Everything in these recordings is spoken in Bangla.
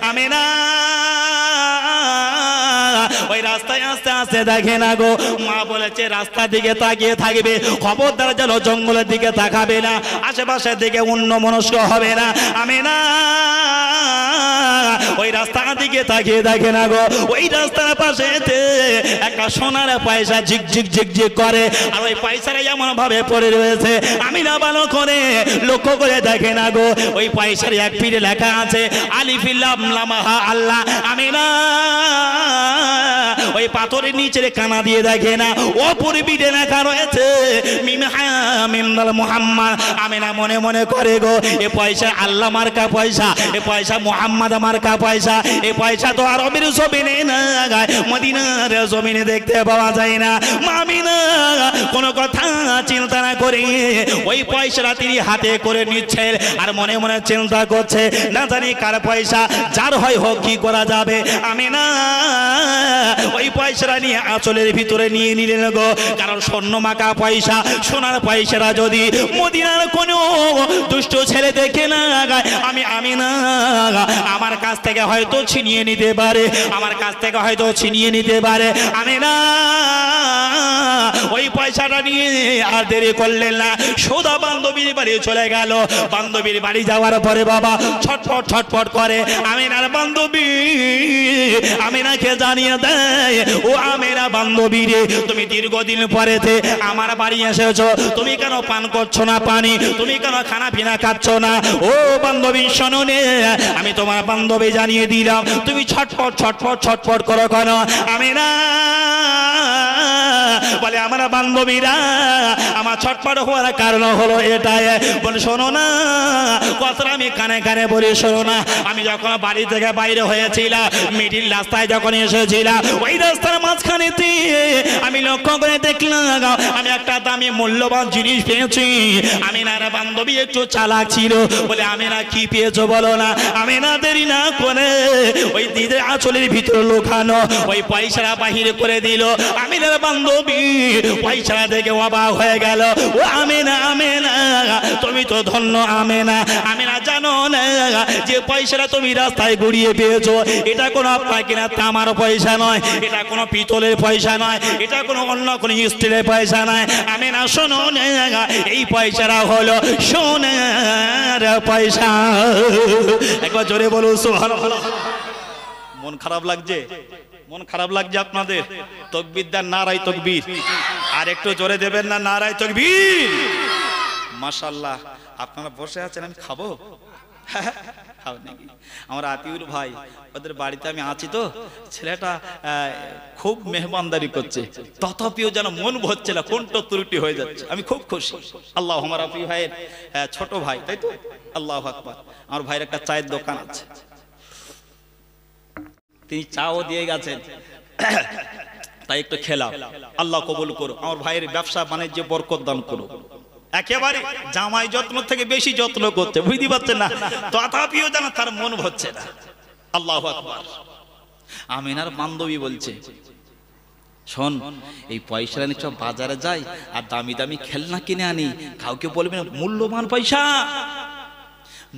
আমেনা ওই রাস্তায় আস্তে আস্তে দেখে না গো, মা বলেছে রাস্তার দিকে তাকিয়ে থাকবে, খবরদার যেন জঙ্গলের দিকে তাকাবে না, আশেপাশের দিকে অন্যমনস্ক হবে না। আমেনা ওই রাস্তার দিকে তাকিয়ে দেখে না গো, ওই রাস্তার পাশে একটা সোনার পয়সা ঝিকঝিক ঝিকঝিক করে, আর ওই পয়সাটা এমন ভাবে পড়ে রয়েছে, আমিনা ভালো করে লক্ষ্য করে দেখে না গো, ওই পয়সার এক পিঠে লেখা আছে আলিফিল্লাম লামাহা আল্লাহ। আমিনা ওই পাথরের নিচে কানা দিয়ে দেখে না, ওপরে পিঠে লেখা রয়েছে মিমহামিনাল মুহাম্মদ। আমিনা মনে মনে করে গো, এ পয়সা আল্লাহ মার্কা পয়সা, এ পয়সা মুহাম্মদ মার্কা পয়সা, এ পয়সা তো আরবের জমিনে না, মদিনার জমিনে দেখতে পাওয়া যায় না। আমিনা কোনো কথা চিন্তা না করে ওই পয়সাটা তিনি হাতে করে নিচ্ছে, আর মনে মনে চিন্তা করছে, না জানি কার পয়সা, যার হয় হোক কি করা যাবে। আমিনা ওই পয়সাটা নিয়ে আঁচলের ভিতরে নিয়ে নিলেন গো, কারণ স্বর্ণ মাখা পয়সা, সোনার পয়সাটা যদি মদিনার কোনো দুষ্ট ছেলে দেখে না, আমিনা আমার কাছ থেকে হয়তো ছিনিয়ে নিতে পারে, আমার কাছ থেকে হয়তো ছিনিয়ে নিতে পারে। আমিনা ওই পয়সাটা নিয়ে আর দেরি করলেন না, সোজা বান্ধবীর বাড়ি চলে গেল। বান্ধবীর বাড়ি যাওয়ার পরে বাবা ছটফট ছটফট করে, আমিনার বান্ধবী আমিনাকে জানিয়ে দেয়, ও আমিনা বান্ধবী রে, তুমি দীর্ঘদিন পরেতে আমার বাড়ি এসেছো, তুমি কেন পান করছো না পানি, তুমি কেন খানা পিনা খাচ্ছ না? ও বান্ধবী শোনো নে, আমি তোমার বান্ধবী জানিয়ে দিলাম, তুমি ছটফট ছটফট ছটফট করো কেন? আমিনা বলে আমার বান্ধবীরা আমার ছটফট হওয়ার কারণ হলো এটাই, বলে শোনো না কথাটা আমি কানে কানে বলি, শোনো না, আমি যখন বাড়ি থেকে বাইরে হয়েছিলাম, মিডিল রাস্তায় যখন এসেছিলাম, ওই রাস্তার মাঝখানেতে আমি লক্ষ্য করে দেখলাম আমি একটা দামি মূল্যবান জিনিস পেয়েছি। আমিনার বান্ধবী একটু চালাক ছিল, বলে আমিনা কি পেয়েছো বলো না? আমিনা দেরি না করে ওই দিদের আঁচলের ভিতরে লুকানো ওই পয়সাটা বাহির করে দিল। আমিনার বান্ধবী পয়সাটা দেখে অবাক হয়ে গেল, ও আমিনা, আমিনা তুমি তো ধন্য আমিনা, আমিনা জানো না যে পয়সাটা তুমি রাস্তায় গুড়িয়ে পেয়েছো, এটা কোনো আপনার কিনা তামার পয়সা নয়, এটা কোনো পিতলের পয়সা নয়, এটা কোনো অন্য কোনো স্টিলের পয়সা নয়। আমিনা শোনো না, এই পয়সাটা হলো সোনার পয়সা। একবার জোরে বলো সুবহানাল্লাহ। মন খারাপ লাগছে? মন খারাপ লাগছে আপনাদের? তাকবীর দেন, নারায়ে তাকবীর। আর একটু জোরে দেবেন না, নারায়ে তাকবীর। মাশাআল্লাহ। আপনারা বসে আছেন, আমি খাবো? খাও নাকি? আমার আতিউর ভাই, ওদের বাড়িতে আমি আছি তো, ছেলেটা খুব মেহমানদারি করছে, তথাপিও যেন মন ভরছে না, কোনটা ত্রুটি হয়ে যাচ্ছে। আমি খুব খুশি। আল্লাহ, আমার আতিউ ভাইয়ের ছোট ভাই, তাই তো? আল্লাহু আকবার। আমার ভাইয়ের একটা চায়ের দোকান আছে, তিনি চাও দিয়ে গেছেন, তাই একটু খেলাম। আল্লাহ কবুল করো, আমার ভাইয়ের ব্যবসা বাণিজ্যে বরকত দান করো। একেবারে জামাই যত্ন থেকে বেশি যত্ন করতে, বুঝতে পারছেন না, তথাপিও যেন তার মন ভরছে না। আল্লাহু আকবার। আমিনার বান্ধবী বলছে, শোন, এই পয়সা নিয়ে সব বাজারে যাই আর দামি দামি খেলনা কিনে আনি, কাউকে বলবি না, মূল্যবান পয়সা।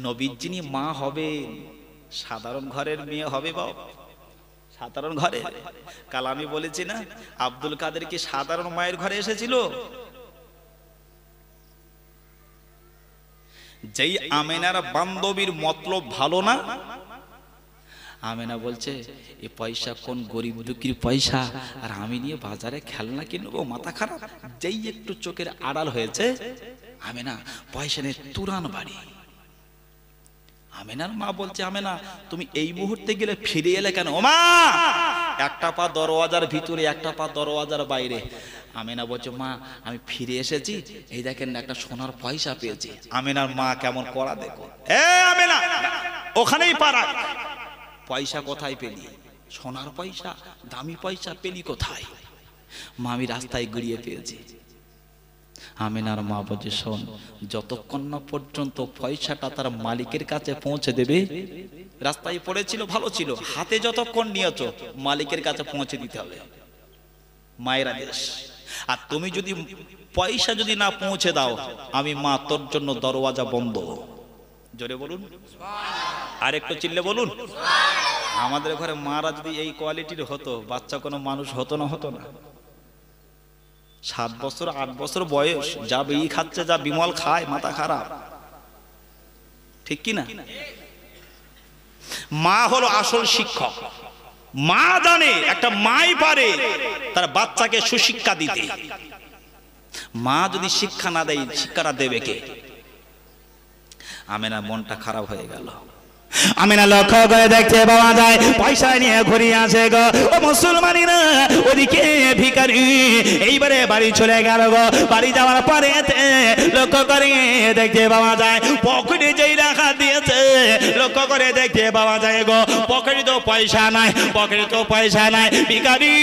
নবীর যিনি মা হবে, সাধারণ ঘরের মেয়ে হবে বাবা, সাধারণ ঘরে। কাল আমি বলেছি না, আব্দুল কাদের কি সাধারণ মায়ের ঘরে এসেছিল? যেই আমিনার বান্ধবীর মতলব ভালো না, আমিনা বলছে এই পয়সা কোন গরিব দুঃখীর পয়সা, আর আমি নিয়ে বাজারে খেলনা কিনবো, মাথা খারাপ। যেই একটু চোখের আড়াল হয়েছে, আমিনা পয়সা নিয়ে তুরান বাড়ি। আমিনার মা বলছে, আমিনা তুমি এই মুহূর্তে গেলে ফিরে এলে কেন? ও মা, একটা পা দরওয়াজার ভিতরে, একটা পা দরওয়াজার বাইরে। আমিনা বলছে, মা আমি ফিরে এসেছি, এই দেখেন একটা সোনার পয়সা পেয়েছি। আমিনার মা কেমন করা দেখো, এ আমিনা ওখানেই পারা, পয়সা কোথায় পেলি? সোনার পয়সা, দামি পয়সা পেলি কোথায়? মা আমি রাস্তায় গড়িয়ে পেয়েছি। আমিনার মা বলছে, শোন, যতক্ষণ না পর্যন্ত পয়সাটা তার মালিকের কাছে পৌঁছে দেবে, রাস্তায় পড়েছিল ভালো ছিল, হাতে যতক্ষণ নিয়েছো মালিকের কাছে পৌঁছে দিতে হবে, মায়ের আদেশ। আর তুমি যদি পয়সা যদি না পৌঁছে দাও, আমি মা তোর জন্য দরওয়াজা বন্ধ। জোরে বলুন। আর একটু চিল্লে বলুন। আমাদের ঘরে মারা যদি এই কোয়ালিটির হতো, বাচ্চা কোনো মানুষ হতো না? হতো না? 7 বছর 8 বছর বয়স, যা বিড়ি খাচ্ছে, যা বিমল খায়, মাথা খারাপ, ঠিক কি না? মা হলো আসল শিক্ষক। মা জানে, একটা মাই পারে তার বাচ্চাকে সুশিক্ষা দিতে। মা যদি শিক্ষা না দেয়, শিক্ষাটা দেবে কে? আমেনা মনটা খারাপ হয়ে গেল। আমিনা লক্ষ্য করে দেখতে পাওয়া যায় পয়সা নিয়ে ঘুরে আসে গো ও মুসলমানিরা। ওদিকে ভিখারি এইবারে বাড়ি চলে গেল গো। বাড়ি যাওয়ার পরে লক্ষ্য করে দেখতে পাওয়া যায় পকেটে যেই রাখা দিয়েছে, লক্ষ্য করে দেখতে পাওয়া যায় গো পকেটে তো পয়সা নাই, পকেটে তো পয়সা নাই। ভিখারি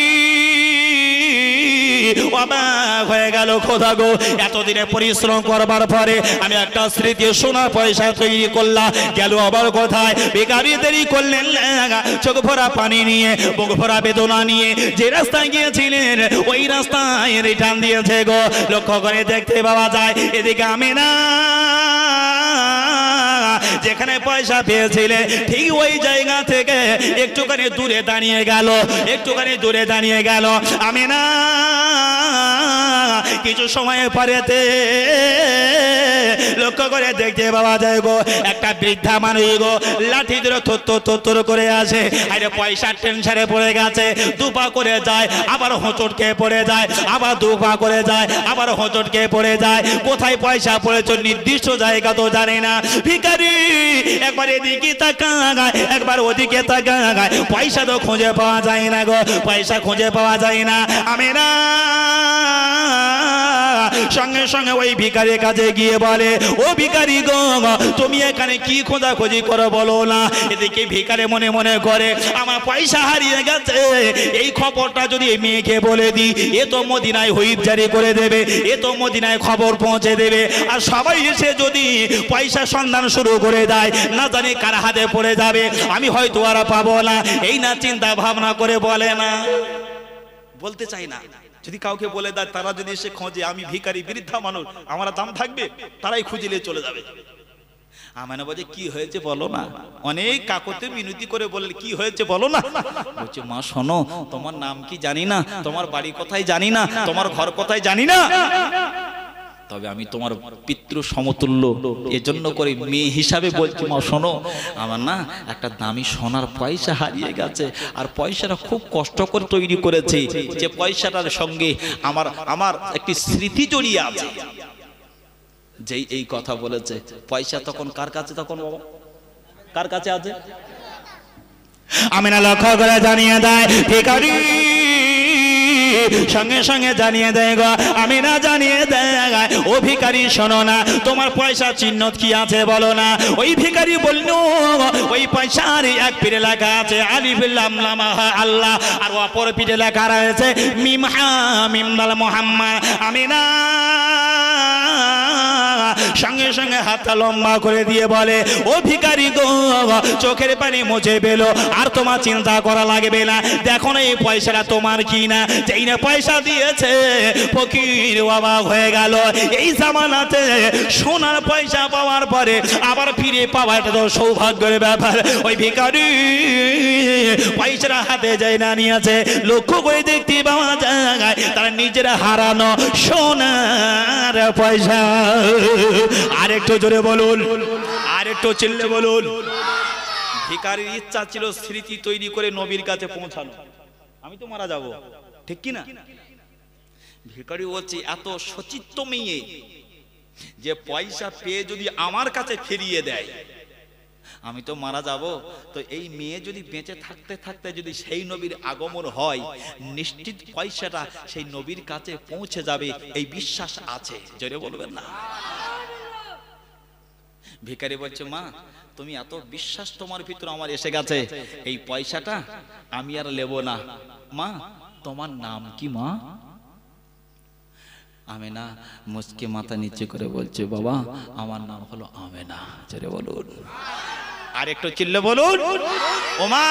অবাক হয়ে গেল, খোদা গো এতদিনে পরিশ্রম করবার পরে আমি একটা স্মৃতি সোনা পয়সা তৈরি করলাম, গেল আবার কোথায়? ভিখারি দেরি করলেন না, চোখ ভরা পানি নিয়ে, বুক ভরা বেদনা নিয়ে যে রাস্তায় গিয়েছিলেন ওই রাস্তায় রিটার্ন দিয়েছে গো। লক্ষ্য করে দেখতে পাওয়া যায় এদিকে আমিনা যেখানে পয়সা পেয়েছিলে ঠিক ওই জায়গা থেকে একটুখানি দূরে দাঁড়িয়ে গেল, একটুখানি দূরে দাঁড়িয়ে গেল। আমিনা কিছু সময় পরেতে লক্ষ্য করে দেখতে পাওয়া যায় গো একটা বৃদ্ধা মানুষ গো লাঠি ধরে থর করে আসে। আরে পয়সার টেনশনে পড়ে গেছে, দুপা করে যায়, আবার হোঁচটকে পড়ে যায়, আবার দুপা করে যায়, আবার হোঁচটকে পড়ে যায়। কোথায় পয়সা পড়েছ নির্দিষ্ট জায়গা তো জানে না। ভিখারি একবার এদিকে তাকায়, একবার ওদিকে তাকায়, পয়সা তো খুঁজে পাওয়া যায় না গো, পয়সা খুঁজে পাওয়া যায় না। আমিনা সঙ্গে সঙ্গে ওই ভিখারির কাছে গিয়ে বলে, ও ভিখারি গো তুমি এখানে কি খোঁজাখুঁজি করো বলো না? এদিকে ভিখারি মনে মনে করে আমার পয়সা হারিয়ে গেছে, এই খবরটা যদি মেয়েকে বলে দিই এ তো মদিনায় হুইপ জারি করে দেবে, এ তো মদিনায় খবর পৌঁছে দেবে, আর সবাই এসে যদি পয়সা সন্ধান শুরু করে দেয় না জানি কার হাতে পড়ে যাবে, আমি হয়তো আর পাবো না। এই না চিন্তা ভাবনা করে বলে না, বলতে চাই না। যদি কাউকে বলে দেয়, তারা যদি এসে খোঁজে আমি ভিখারি বৃদ্ধা মানুষ, আমার দাম থাকবে, তারাই খুঁজিলে চলে যাবে। আমিনা বলে কি হয়েছে বলো না? অনেক কাকুতে মিনতি করে বললে কি হয়েছে বলো না? বলছে মা শোনো, তোমার নাম কি জানি না, তোমার বাড়ি কোথায় জানি না, তোমার ঘর কোথায় জানি না, তবে আমি তোমার পিতৃ সমতুল্য, এজন্য করে মেয়ে হিসাবে বলছি মা শোনো, আমার না একটা দামি সোনার পয়সা হারিয়ে গেছে, আর পয়সাটা খুব কষ্ট করে তৈরি করেছে, যে পয়সাটার সঙ্গে আমার একটি স্মৃতি জড়িয়ে আছে। যেই এই কথা বলেছে, পয়সা তখন কার কাছে? তখন বাবা কার কাছে আছে? আমিনা লক্ষ্য করে জানিয়ে দেয় ভিখারি, সঙ্গে সঙ্গে জানিয়ে দেয় গো আমিনা জানিয়ে দেয়, ও ভিখারি শোনো না, তোমার পয়সা চিহ্ন কি আছে বলো না? ওই ভিখারি বলল ওই পয়সার এক পিঠে লেখা আছে আলিফ লাম লাম হা আল্লাহ, আর অপর পিঠে লেখা রয়েছে মিম হা মিম দাল মুহাম্মদ। আমিনা সঙ্গে সঙ্গে হাতটা লম্বা করে দিয়ে বলে, ও ভিখারি গো চোখের পানি মুছে পেলো, আর তোমার চিন্তা করা লাগবে না, দেখো না এই পয়সাটা তোমার কি না? যেই না পয়সা দিয়েছে ফকির অবাক হয়ে গেল। এই জামানাতে সোনার পয়সা পাওয়ার পরে আবার ফিরে পাওয়া এটা তো সৌভাগ্যের ব্যাপার। ওই ভিখারি পয়সাটা হাতে যায় না নিয়েছে, লক্ষ্য করে দেখতে পাওয়া যায় তারা নিজেরা হারানো সোনার পয়সা। আর একটু জোরে বলুন, আর একটু চিল্লে বলুন। ভিখারির ইচ্ছা ছিল স্মৃতি তৈরি করে নবীর কাছে পৌঁছানো, আমি তো মারা যাব, ঠিক কি না? ভিখারি বলছে এত সচিত্ত মেয়ে যে পয়সা পেয়ে যদি আমার কাছে ফিরিয়ে দেয়, আমি তো মারা যাব, তো এই মেয়ে যদি বেঁচে থাকতে থাকতে যদি সেই নবীর আগমন হয়, নিশ্চিত পয়সাটা সেই নবীর কাছে পৌঁছে যাবে, এই বিশ্বাস আছে। জোরে বলবেন না? ভিখারি বলছে মা তুমি এত বিশ্বাস তোমার ভিতরে আমার এসে গেছে, এই পয়সাটা আমি আর নেব না। মা তোমার নাম কি মা? আমিনা মুচকে মাথা নিচে করে বলছে বাবা আমার নাম হলো আমিনা। জোরে বলুন, আর একটু চিল্লে বলুন। ও মা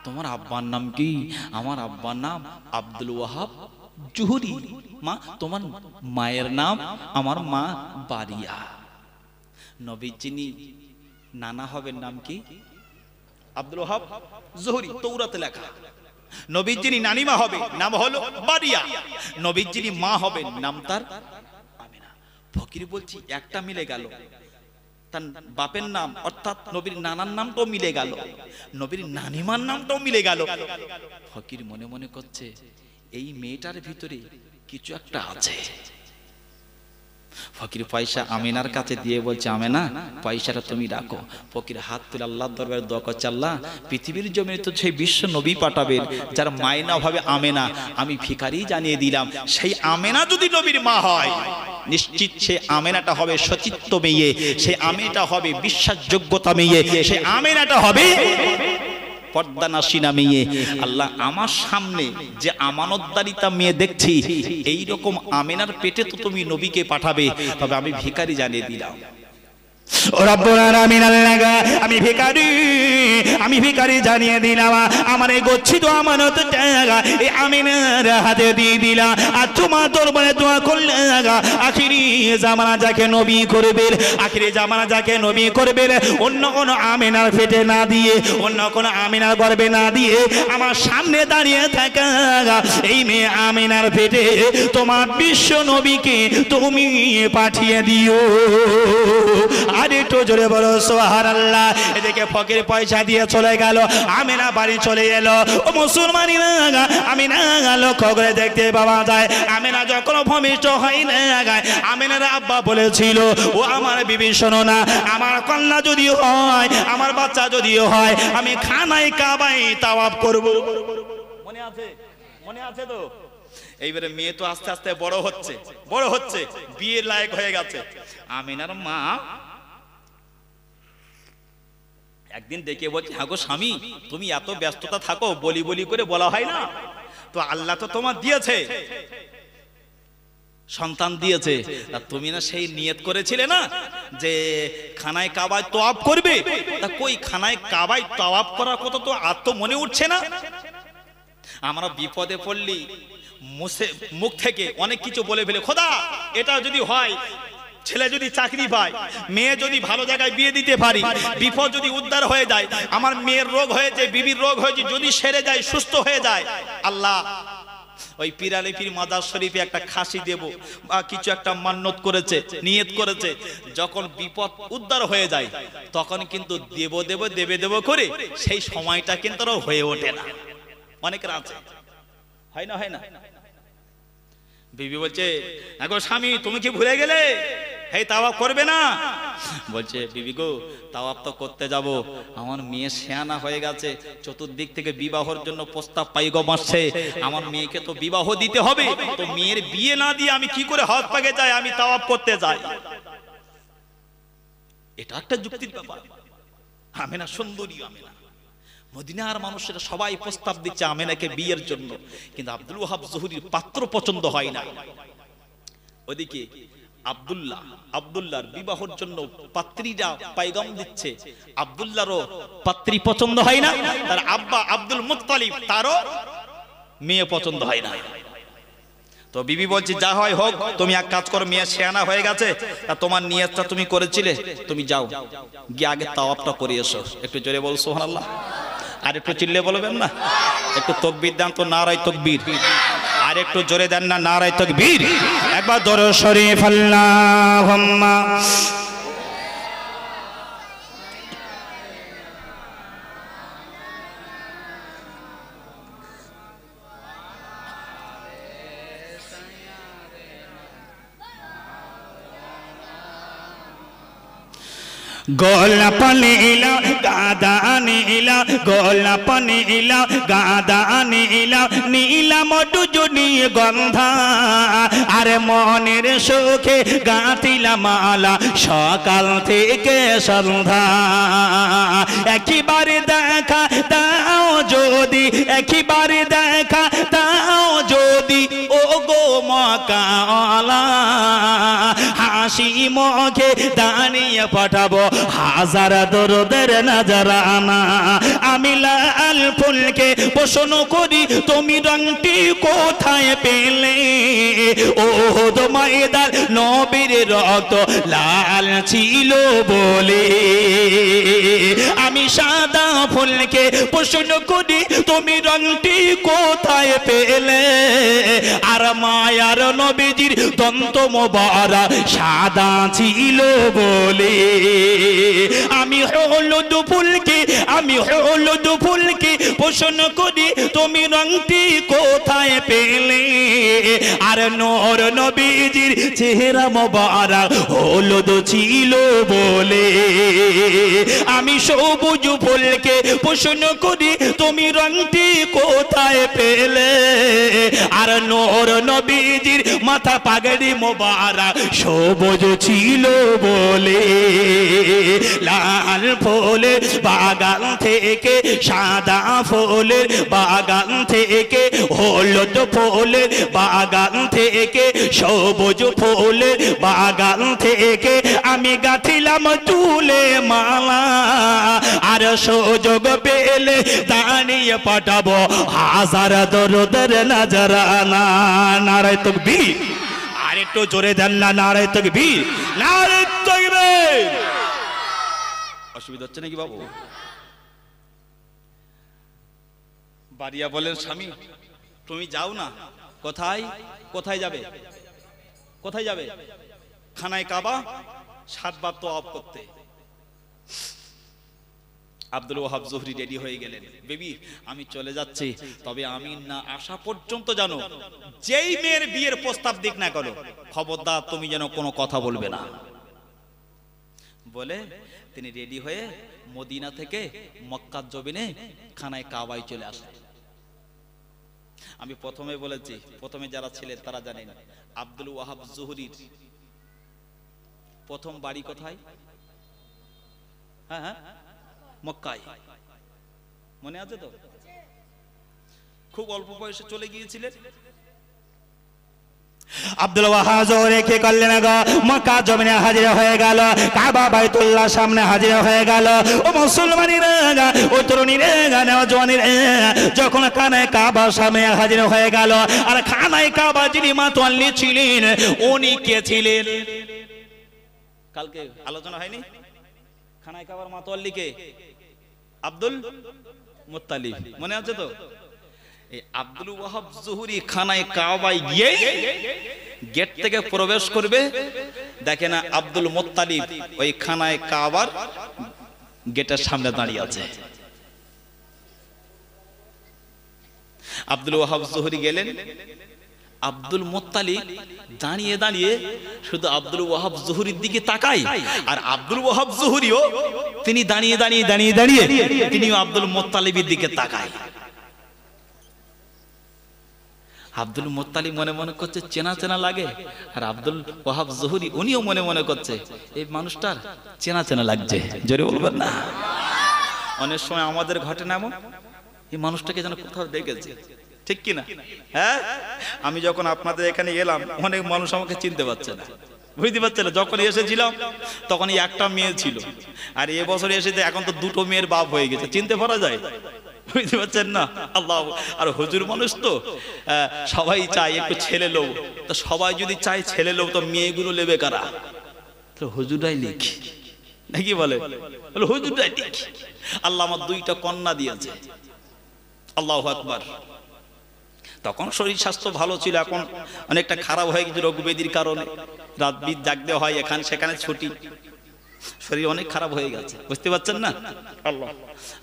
তোমার আব্বার নাম কি? আমার আব্বার নাম আব্দুল ওয়াহাব জুহরি। মা তোমার মায়ের নাম? আমার মা বারিয়া। নবী যিনি নানা হবেন নাম কি? আব্দুল ওহাব জোহরি, তৌরাতে লেখা। নবীর যিনি নানিমা হবে নাম হলো বারিয়া, নবীর যিনি মা হবেন নাম তার আমিনা। ফকির বলছি একটা মিলে গেল, তার বাপের নাম অর্থাৎ নবীর নানার নামটাও মিলে গেল, নবীর নানিমার নামটাও মিলে গেল। ফকির মনে মনে করছে এই মেয়েটার ভিতরে কিছু একটা আছে। ফকির পয়সা আমিনার কাছে দিয়ে বলছে, আমিনা পয়সাটা তুমি রাখো। ফকির হাত তুলে আল্লাহর দরবারে দোয়া করছে, আল্লাহ পৃথিবীর জমিনে তো সেই বিশ্ব নবী পাঠাবেন যার মায়ের নাম হবে আমেনা, আমি ভিখারি জানিয়ে দিলাম সেই আমেনা যদি নবীর মা হয় নিশ্চিত সে আমেনাটা হবে সচিত্ত মেয়ে, সেই আমেনাটা হবে বিশ্বাসযোগ্যতা মেয়ে, সেই আমেনাটা হবে পর্দানাসীনা মেয়ে। আল্লাহ আমার সামনে যে আমানতদারিতা মেয়ে দেখছি এইরকম আমেনার পেটে তো তুমি নবীকে পাঠাবে, তবে আমি ভিখারি জানিয়ে দিলাম। ও রব্বুল আলামিন, আল্লাহ আমি ভিখারি জানিয়ে দিলাম, আমার এই গচ্ছিত আমানতটা এই আমিনার হাতে দিয়ে দিলাম। আর তোমার দরবারে দোয়া করলে আখিরি জামানা যাকে নবী করবে, আখিরি জামানা যাকে নবী করবে অন্য কোন আমিনার পেটে না দিয়ে, অন্য কোন আমিনার গর্ভে না দিয়ে আমার সামনে দাঁড়িয়ে থাকা এই মেয়ে আমিনার পেটে তোমার বিশ্ব নবীকে তুমি পাঠিয়ে দিও। আর একটু জোরে বলো সুবহানাল্লাহ। এদিকে ফকির পয়সা দিয়ে চলে গেল, আমিনা বাড়ি চলে এলো। ও মুসলমানিরা, আমিনা লক্ষ্য করে দেখতে পাওয়া যায় আমিনা যখন ভূমিষ্ঠ হয় না, আমিনার আব্বা বলেছিল, ও আমার বিবি শোনো না, আমার কন্যা যদি হয়, আমার বাচ্চা যদি হয়, আমি খানায় কাবায় তাওয়াফ করব। মনে আছে? মনে আছে তো? এইবারে মেয়ে তো আস্তে আস্তে বড় হচ্ছে, বড় হচ্ছে, বিয়ের লায়ক হয়ে গেছে। আমিনার মা একদিন ডেকে বলছে, হ্যাঁ গো স্বামী, তুমি এত ব্যস্ততা থাকো, বলি বলি করে বলা হয় না, তো আল্লাহ তো তোমার দিয়েছে, সন্তান দিয়েছে, তা তুমি না সেই নিয়ত করেছিলে না যে খানায় কাবায় তাওয়াফ করবে, তা কই খানায় কাবায় তাওয়াফ করার কথা তো আর তো মনে উঠছে না। আমরা বিপদে পড়লি মুখ থেকে অনেক কিছু বলে ফেলে, খোদা এটা যদি হয়, ছেলে যদি চাকরি পায়, মেয়ে যদি ভালো জায়গায় বিয়ে দিতে পারি, বিপদ যদি উদ্ধার হয়ে যায়, আমার মেয়ের রোগ হয়েছে, বিবির রোগ হয়েছে, যদি সেরে যায়, সুস্থ হয়ে যায়, আল্লাহ ওই পীরালি পীর মাজার শরীফে একটা খাসি দেব বা কিছু একটা মান্নত করেছে, নিয়ত করেছে, যখন বিপদ উদ্ধার হয়ে যায় তখন কিন্তু দেব দেব দেবে দেব করে সেই সময়টা কিন্তু আর হয়ে ওঠে না। অনেকের আছে, হয় না? হয় না? বিবি বলছে, এখন স্বামী তুমি কি ভুলে গেলে, এই তাওয়াফ করবে না? বলছে, বিবি গো তাওয়াফ তো করতে যাব, আমার মেয়ে শেয়ানা হয়ে গেছে, চতুর্দিক থেকে বিবাহর জন্য প্রস্তাব পাইগম আসছে, আমার মেয়েকে তো বিবাহ দিতে হবে, তো মেয়ের বিয়ে না দিয়ে আমি কি করে হজ পাকে যাই, আমি তাওয়াফ করতে যাই। এটা একটা যুক্তির ব্যাপার। আমেনা সুন্দরী, আমেনা মদিনার মানুষেরা সবাই প্রস্তাব দিচ্ছে আমেনাকে বিয়ের জন্য, কিন্তু আব্দুল ওহাব জোহরির পাত্র পছন্দ হয় না। ওদিকে আব্দুল্লাহর বিবাহের জন্য পাত্রীরা পায়গাম দিচ্ছে, আব্দুল্লাহরও পাত্রী পছন্দ হয় না, তার আব্বা আব্দুল মুত্তালিব তারও মেয়ে পছন্দ হয় না। তো বিবি বলছে, যা হয় হোক, তুমি এক কাজ করো, মেয়ে শেয়ানা হয়ে গেছে, তা তোমার নিয়তটা তুমি করেছিলে, তুমি যাও গিয়ে আগে তাওয়াফটা করে এসো। একটু জোরে বল সুবহানাল্লাহ, আর একটু চিল্লে বলবেন না, একটু তাকবীর দেন তো, নারায়ে তাকবীর, আর একটু জোরে দেন না, নারায়ে তাকবীর, একবার দরুদ শরীফ আল্লাহুম্মা গোলাপ নীলা গাঁদা নীলা, গোলাপ নীলা গাঁদা নীলা, নীলাম দুজনি গন্ধা, আরে মনের সুখে গাঁথিলা মালা সকাল থেকে সন্ধ্যা। একেবারে দেখা দাও যদি, একেবারে দেখা দাও যদি, ও গো মকাওয়ালা, হাসি মুখে দাঁড়িয়ে পাঠাবো হাজার দরদের নজরানা। আমি লাল ফুলকে প্রশ্ন করি তুমি রংটি কোথায় পেলে? ওহদ ময়দান নবীর রক্ত লাল ছিল বলে। আমি সাদা ফুলকে প্রশ্ন করি তুমি রংটি কোথায় পেলে? আর মায়ার নবীজির দন্ত মোবারক সাদা ছিল বলে। আমি হলুদ ফুলকে প্রশ্ন করি তুমি রংটি কোথায় পেলে? আর নূর নবীজির চেহারা মোবারক হলুদ ছিল বলে। আমি সবুজ ফুলকে প্রশ্ন করি তুমি রংটি কোথায় পেলে? আর নূর নবীজির মাথা পাগড়ি মোবারক সবুজ ছিল বলে। লাল ফুলের বাগান থেকে সাদা ফুলের বাগান থেকে হলুদ ফুলের বাগান থেকে সবুজ ফুলের বাগান থেকে আমি গাঁথিলাম চুলে মালা। আর সুযোগ পেলে দাঁড়িয়ে পাঠাবো হাজার দরদের নজরানা। নারায়ে তাকবীর। আর একটু জোরে দেন না নারায়ে তাকবীর, নারায়ে তাকবীর। অসুবিধা হচ্ছে নাকি বাবু? বাড়িয়া বলেন স্বামী তুমি যাও না। কোথায়? কোথায় যাবে? কোথায় যাবে? খানায় কাবা 7 বার তওয়াফ করতে। আব্দুল ওয়াহাব জোহরি রেডি হয়ে গেলেন, বেবি আমি চলে যাচ্ছি, তবে আমি না আসা পর্যন্ত জানো যেই মেয়ের বিয়ের প্রস্তাব দিক না কেন খবরদার তুমি যেন কোনো কথা বলবে না বলে তিনি রেডি হয়ে মদিনা থেকে মক্কার জমিনে খানায় কাবায় চলে আসেন। আমি প্রথমে বলেছি, প্রথমে যারা ছিলেন তারা জানেন আব্দুল ওয়াহাব জোহরির প্রথম বাড়ি কোথায়? হ্যাঁ হ্যাঁ, মক্কায়। মনে আছে তো? খুব অল্প বয়সে চলে গিয়েছিলেন। আব্দুল ওয়াহাব জোহরি কি করলেন গো? মক্কা জমিনে হাজির হয়ে গেল, কাবা বাইতুল্লাহ সামনে হাজির হয়ে গেল। ও মুসলমানেরা, ও তরুণীরা, নওজওয়ানেরা, যখন খানায় কাবার সামনে হাজির হয়ে গেল, আর খানায় কাবা যিনি মাতোয়াল্লি ছিলেন উনি কে ছিলেন? কালকে আলোচনা হয়নি? খানায় কাবার মাতোয়াল্লি কে? Abdul Muttalib. মনে আছে তো? এই আব্দুল ওয়াহাব জোহরি খানায় কাবায় গিয়ে গেট থেকে প্রবেশ করবে, দেখে না আব্দুল মুত্তালিব ওই খানায় কাবার গেটের সামনে দাঁড়িয়ে আছে। আব্দুল ওয়াহাব জোহরি গেলেন, আব্দুল মুত্তালিব দাঁড়িয়ে দাঁড়িয়ে শুধু আব্দুল ওয়াহাব জোহরির দিকে তাকায়, আর আব্দুল ওয়াহাব জোহরিও তিনি দাঁড়িয়ে দাঁড়িয়ে দাঁড়িয়ে দাঁড়িয়ে তিনিও আব্দুল মুত্তালিবের দিকে তাকায়। আব্দুল মুত্তালিব মনে মনে করছে চেনা চেনা লাগে, আর আব্দুল ওয়াহাব জোহরি উনিও মনে মনে করছে এই মানুষটার চেনা চেনা লাগছে। জোরে বলবেন না? অনেক সময় আমাদের ঘটে না এমন, এই মানুষটাকে যেন কোথাও দেখেছে, ঠিক কি না? হ্যাঁ, আমি যখন আপনাদের এখানে এলাম অনেক মানুষ আমাকে চিনতে পারছে না, বুঝতে পারছে না। যখন এসেছিলাম তখন একটা মেয়ে ছিল, আর এবছর এসেছে এখন তো 2টো মেয়ের বাপ হয়ে গেছে, চিনতে পারা যায়? বুঝতে পারছেন না? আল্লাহ। আর হুজুর মানুষ তো সবাই চায় একটু ছেলে লোভ, তো সবাই যদি চায় ছেলে লোভ তো মেয়েগুলো নেবে কারা? তো হুজুরাই লিখি নাকি বলে? হুজুরাই লিখি। আল্লাহ আমার 2টা কন্যা দিয়েছে। আল্লাহু আকবার। তখন শরীর স্বাস্থ্য ভালো ছিল, এখন অনেকটা খারাপ হয়ে গেছে রোগ ব্যাধির কারণে, রাত বিত জাগতে হয়, এখানে সেখানে ছুটি, শরীর অনেক খারাপ হয়ে গেছে। বুঝতে পারছেন না? আল্লাহ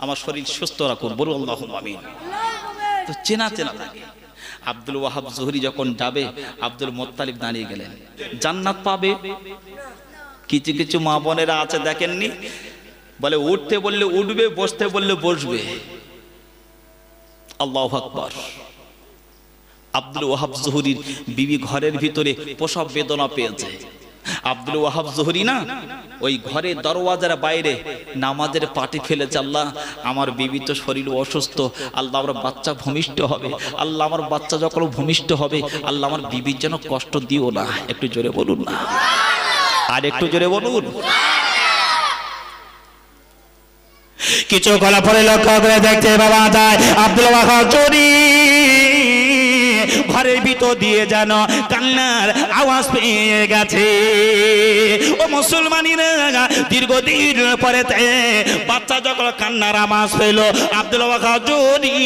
আমার শরীর সুস্থ রাখুন, বলুন আল্লাহুম্মা আমিন। তো চেনা চেনা লাগে। আব্দুল ওয়াহাব জোহরি যখন যাবে, আব্দুল মুত্তালিব দাঁড়িয়ে গেলেন। জান্নাত পাবে? কিছু কিছু মা বোনেরা আছে দেখেননি, বলে উঠতে বললে উঠবে, বসতে বললে বসবে। আল্লাহু আকবার। আব্দুল ওয়াহাব জোহরির বিবি ঘরের ভিতরে প্রসব বেদনা পেয়েছে। আব্দুল ওয়াহাব জোহরি না ওই ঘরে দরওয়াজার বাইরে নামাজের পাটি ফেলেছে, আল্লাহ আমার বিবি তো শরীর অসুস্থ, আল্লাহ আমার বাচ্চা ভূমিষ্ঠ হবে, আল্লাহ আমার বাচ্চা যখন ভূমিষ্ঠ হবে আল্লাহ আমার বিবির যেন কষ্ট দিও না। একটু জোরে বলুন না। আর একটু জোরে বলুন। কিছু কলা পরে লক্ষ্য করে দেখতে বাবা যায় আব্দুল ওয়াহাব চুরি ঘরের ভিতর দিয়ে যেন কান্নার আওয়াজ পেয়ে গেছে। ও মুসলমানিরা, দীর্ঘদিন পরে বাচ্চা যখন কান্নার আওয়াজ পেল আব্দুল ওয়াহাব চুরি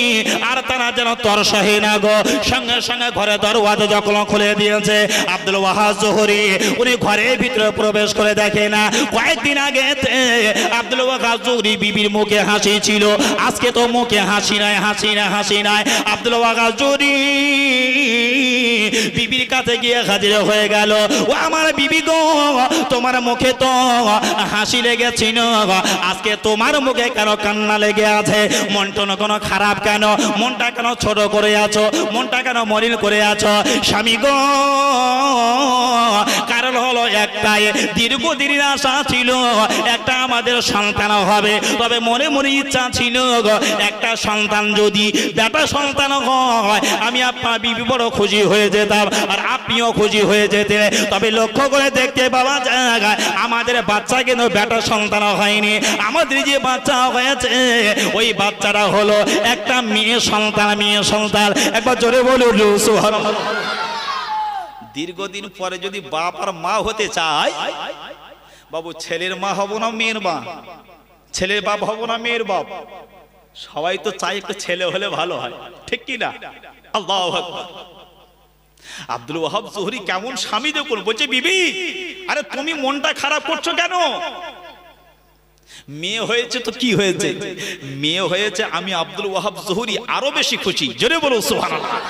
আর তারা যেন তর সহে না গো, সঙ্গে সঙ্গে ঘরে দরওয়াজা যখন খুলে দিয়েছে আব্দুল ওয়াহাব জোহরি উনি ঘরের ভিতরে প্রবেশ করে দেখে না কয়েকদিন আগে আব্দুল ওয়াহাব জোহরি বিবির মুখে হাসি ছিল, আজকে তো মুখে হাসি নাই, হাসি নাই, হাসি নাই। আব্দুল ওয়াহাব জোহরি বিবির কাছে গিয়ে হাজির হয়ে গেল, ও আমার বিবি গো, তোমার মুখে তো হাসি লেগেছিল, আজকে তোমার মুখে কেন কান্না লেগে আছে? মনটা কোনো খারাপ কেন? মনটা কেন ছোট করে আছো? মনটা কেন মলিন করে আছো? স্বামী গো, কারণ হলো একটাই, দীর্ঘদিনের আশা ছিল একটা আমাদের সন্তান হবে, তবে মনে মনে ইচ্ছা ছিল একটা সন্তান যদি বেটা সন্তান হয় আমি আপনার বিবি বড় খুশি হয়ে যেতাম আর আপনিও খুশি হয়ে যেতে। তবে লক্ষ্য করে দেখতে পাওয়া যায় আমাদের বাচ্চা কিন্তু বেটা সন্তান হয়নি, আমাদের যে বাচ্চা হয়েছে ওই বাচ্চাটা হলো একটা মেয়ে সন্তান, মেয়ে সন্তান। একবার জোরে বলুন সুবহানাল্লাহ। দীর্ঘদিন পরে যদি বাপ আর মা হতে চায়, বাবু ছেলের মা হব না মেয়ের মা, ছেলের বাপ হব না মেয়ের বাপ, সবাই তো চাই একটু ছেলে হলে ভালো হয়, ঠিক কি না? আল্লাহু আকবার। আব্দুল ওয়াহাব জোহরি কেমন স্বামী দেখুন, বলছে বিবি আরে তুমি মনটা খারাপ করছো কেন? মেয়ে হয়েছে তো কি হয়েছে, মেয়ে হয়েছে আমি আব্দুল ওয়াহাব জোহরি আরো বেশি খুশি। জোরে বলো সুবহানাল্লাহ।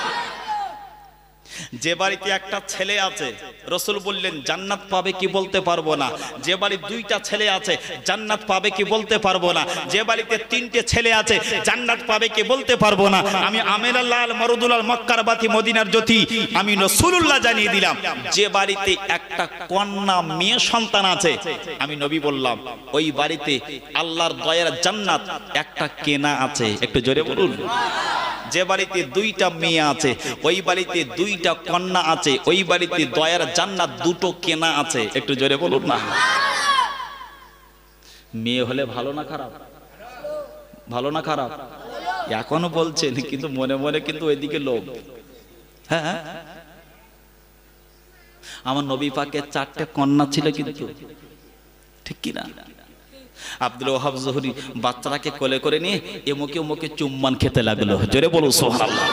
যে বাড়িতে একটা ছেলে আছে রাসূল বললেন জান্নাত পাবে কি বলতে পারবো না, যে বাড়ির দুইটা ছেলে আছে জান্নাত পাবে কি বলতে পারবো না, যে বাড়িতে তিনটে ছেলে আছে জান্নাত পাবে কি বলতে পারবো না। আমি আমিনুল্লাহ আল মারুদুল মক্কার বাতি মদিনার জ্যোতি আমি রাসূলুল্লাহ জানিয়ে দিলাম, যে বাড়িতে একটা কন্যা মেয়ে সন্তান আছে আমি নবী বললাম ওই বাড়িতে আল্লাহর দয়ার জান্নাত একটা কেনা আছে। একটু জোরে বলুন। যে বাড়িতে দুইটা মেয়ে আছে ওই বাড়িতে দুইটা কন্যা আছে, ওই বাড়িতে দয়ার জান্নাত দুটো কেনা আছে। একটু জোরে বলুন না। মেয়ে হলে ভালো না খারাপ? ভালো না খারাপ? এখনো বলছেন কিন্তু মনে মনে কিন্তু ওইদিকে লোভ। হ্যাঁ, আমার নবী পাকের 4টে কন্যা ছিল কিন্তু, ঠিক কি না? আব্দুল ওয়াহাব জোহরি বাচ্চাটাকে কোলে করে নিয়ে এমুকে ওমুকে চুম্বন খেতে লাগলো। জোরে বলো সুবহানাল্লাহ।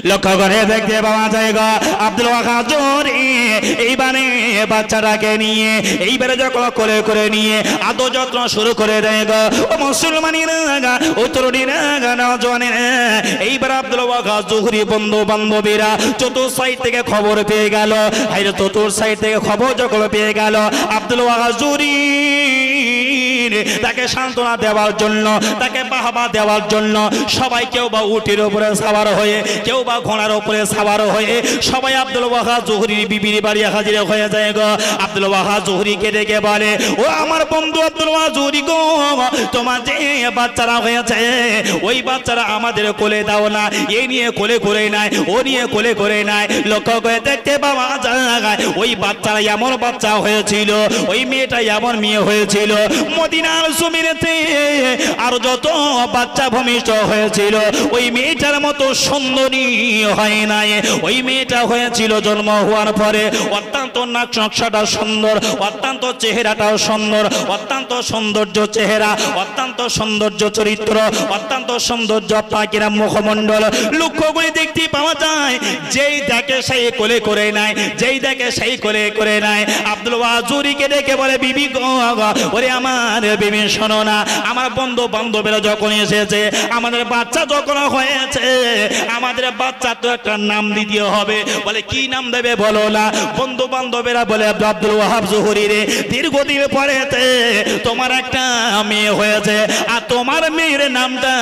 লক্ষ্য করে দেখতে পাওয়া যায় গো আব্দুল ওয়াহাব জোহরি এইবারে বাচ্চাটাকে নিয়ে এইবারে যখন কোলে করে নিয়ে আদর যত্ন শুরু করে দেয় গো। ও মুসলমানিরা, ও তরুণীরা, নওজওয়ানেরা, এইবার আব্দুল ওয়াহাব জোহরি বন্ধু বান্ধবীরা চতুর সাইড থেকে খবর পেয়ে গেল। হাইরে চতুর সাইড থেকে খবর যখন পেয়ে গেল আব্দুল ওয়াহাব জোহরি তাকে সান্ত্বনা দেওয়ার জন্য, তাকে বাহবা দেওয়ার জন্য সবাই কেউ বা উটের উপরে সাওয়ার হয়ে, কেউ বা ঘোড়ার উপরে সাওয়ার হয়ে সবাই আব্দুল ওয়াহাব জোহরির বিবির বাড়ি হাজির হয়ে যায় গো। আব্দুল ওয়াহাব জোহরিকে ডেকে বলে, ও আমার বন্ধু আব্দুল ওয়াহাব জোহরি গো, তোমার যে বাচ্চারা হয়েছে ওই বাচ্চারা আমাদের কোলে দাও না, এই নিয়ে কোলে করে নাই, ও নিয়ে কোলে করে নাই। লক্ষ্য করে দেখতে পাওয়া যায় ওই বাচ্চারা এমন বাচ্চা হয়েছিল, ওই মেয়েটা এমন মেয়ে হয়েছিল মদিনার জমিনেতে আর যত বাচ্চা ভূমিষ্ঠ হয়েছিল ওই মেয়েটার মতো সুন্দরী হয় নাই। ওই মেয়েটা হয়েছিল জন্ম হওয়ার পরে অত্যন্ত নাক নকশাটা সুন্দর, অত্যন্ত চেহারাটাও সুন্দর, অত্যন্ত সৌন্দর্য চেহারা, অত্যন্ত সৌন্দর্য চরিত্র, অত্যন্ত সৌন্দর্য পাখিরা মুখমণ্ডল। লক্ষ্য করে দেখতে পাওয়া যায় যেই দেখে সেই কোলে করে নাই, যেই দেখে সেই কোলে করে নাই। আব্দুল ওয়াহাব জোহরিকে ডেকে বলে, বিবি গো, ওরে আমার বিবি শোনো না, আমার বন্ধু বান্ধবেরা যখন এসেছে, আমাদের বাচ্চা যখন হয়েছে, আমাদের বাচ্চা তো একটা নাম দিতে হবে। বলে কি নাম দেবে বলো না? বন্ধু বান্ধবেরা বলে আব্দুল ওয়াহাব জোহরি রে, দীর্ঘদিন পরে তোমার একটা মেয়ে হয়েছে আর তোমার মেয়ের নামটা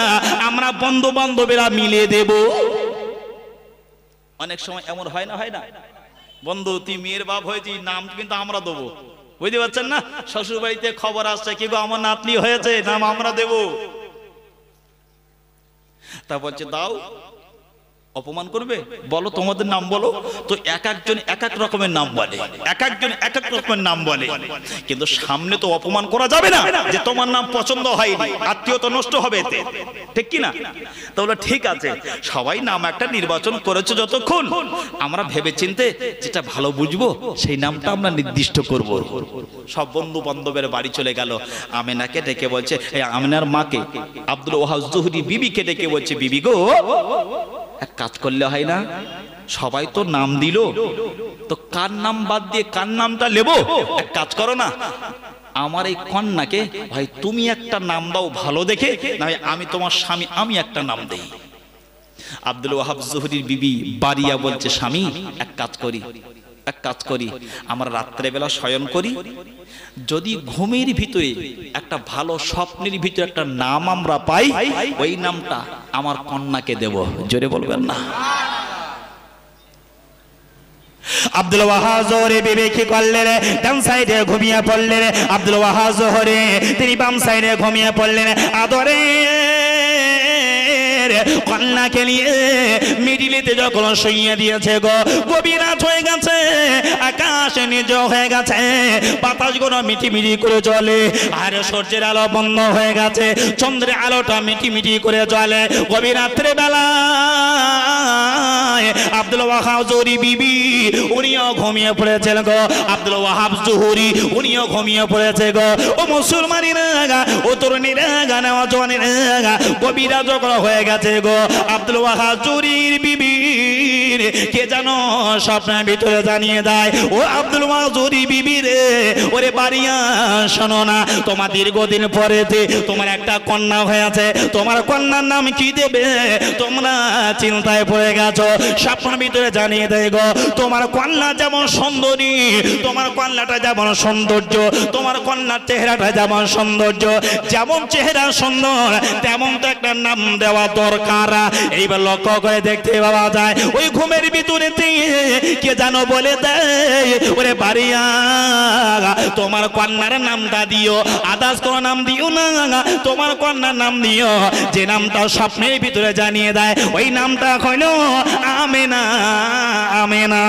আমরা বন্ধু বান্ধবেরা মিলিয়ে দেব। অনেক সময় এমন হয় না, হয় না? বন্ধু তুই মেয়ের বাপ হয়েছিস, নাম কিন্তু আমরা দেবো। বুঝতে পারছেন না? শ্বশুর বাড়িতে খবর আসছে কি গো আমার নাতনি হয়েছে, নাম আমরা দেব। তা বলছে দাও, অপমান করবে? বলো তোমাদের নাম বলো তো। এক একজন এক এক রকমের নাম বলে, এক একজন এক এক রকমের নাম বলে, কিন্তু সামনে তো অপমান করা যাবে না যে তোমার নাম পছন্দ হয়নি, আত্মীয়তা নষ্ট হবে এতে, ঠিক কি না? তাহলে ঠিক আছে, সবাই নাম একটা নির্বাচন করেছে, যতক্ষণ আমরা ভেবেচিন্তে যেটা ভালো বুঝবো সেই নামটা আমরা নির্দিষ্ট করব। সব বন্ধু বান্ধবের বাড়ি চলে গেল। আমেনাকে ডেকে বলছে, এই আমেনার মাকে আব্দুল ওয়াহাব জুহরি বিবিকে ডেকে বলছে, বিবি গো, এক কাজ করলে হয় না? সবাই তো নাম দিল, তো কার নাম বাদ দিয়ে কার নামটা নেবো? এক কাজ করো না, আমার এই কন্যাকে ভাই তুমি একটা নাম দাও ভালো দেখে, না আমি তোমার স্বামী আমি একটা নাম দেই। আব্দুল ওয়াহাব জুহরির বিবি বারিয়া বলছে, স্বামী এক কাজ করি, আমরা রাত্রেবেলা শয়ন করি, যদি ঘুমের ভিতরে একটা ভালো স্বপ্নের ভিতরে একটা নাম আমরা পাই, ওই নামটা আমার কন্যাকে দেব। জোরে বলবেন না? আব্দুল ওয়াহাব জোহরি বিবি কি করলেন? ডান সাইডে ঘুমিয়ে পড়লেন। আব্দুল ওয়াহাব জোহরি তিনি বাম সাইডে ঘুমিয়ে পড়লেন। আদরে কন্যাকে নিয়ে মিডিলেতে যখন শুইয়ে দিয়েছে গো, গভীর রাত হয়ে গেছে, আকাশ নিজ হয়ে গেছে, বাতাস গুলো মিটি মিটি করে চলে, আর সূর্যের আলো বন্ধ হয়ে গেছে, চন্দ্রের আলোটা মিটি মিটি করে চলে। গভীর রাত্রে বেলা আব্দুল ওয়াহাব জুহরি বিবি উনিও ঘুমিয়ে পড়েছেন গো। আব্দুল ওয়াহাব জুহরি উনিও ঘুমিয়ে পড়েছে গো। ও মুসলমানেরা, ও তরুণীরা, নওজওয়ানেরা, গভীর রাত যখন হয়ে গেছে গো, আব্দুল ওয়াহাব জুহরির বিবির কে জানো স্বপ্নের ভিতরে জানিয়ে দেয়, ও আব্দুল ওয়াহাব জুহরি বিবি রে, ওরে বাড়িয়া শোনো না, তোমার দীর্ঘদিন পরেতে তোমার একটা কন্যা হয়েছে, তোমার কন্যার নাম কি দেবে তোমরা চিন্তায় পড়ে গেছো। স্বপ্নের ভিতরে জানিয়ে দেয় গো, তোমার কন্যা যেমন সুন্দরী, তোমার কন্যাটা যেমন সৌন্দর্য, তোমার কন্যার চেহারাটা যেমন সৌন্দর্য, যেমন চেহারা সুন্দর তেমন তো একটা নাম দেওয়া দরকার। এইবার লক্ষ্য করে দেখতে পাওয়া যায়, ওই ঘুমের ভিতরে কে জানো বলে দেয়, ওরে বাড়িয়া তোমার কন্যার নামটা দিও, আদার্স কোনো নাম দিও না, তোমার কন্যার নাম দিও যে নামটা স্বপ্নের ভিতরে জানিয়ে দেয়, ওই নামটা হইল আমেনা। আমেনা।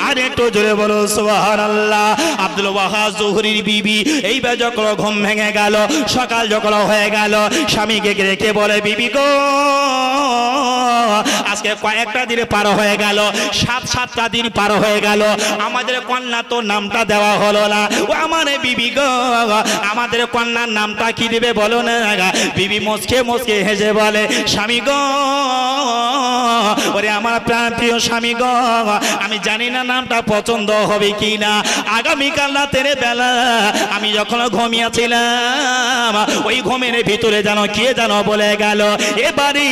আর একটু জোরে বলো সুবহানাল্লাহ। আব্দুল ওয়াহাব জুহরির বিবি এইবার যখন ঘুম ভেঙে গেল, সকাল যখন হয়ে গেল, স্বামীকে রেখে বলে, বিবি গো, আজকে কয়েকটা দিন পার হয়ে গেল, 7-7টা দিন পার হয়ে গেল, আমাদের কন্যা তো নামটা দেওয়া হলো না। ও আমার বিবি গো, আমাদের কন্যার নামটা কি দেবে বলো না? বিবি মুচকে মুচকে হেসে বলে, স্বামী গো, ওরে আমার প্রাণ প্রিয় স্বামী গো, আমি জানি না নামটা পছন্দ হবে কি না। আগামীকাল রাতের বেলা আমি যখন ঘুমিয়েছিলাম, ওই ঘুমের ভিতরে জানো কে জানো বলে গেল, এবারে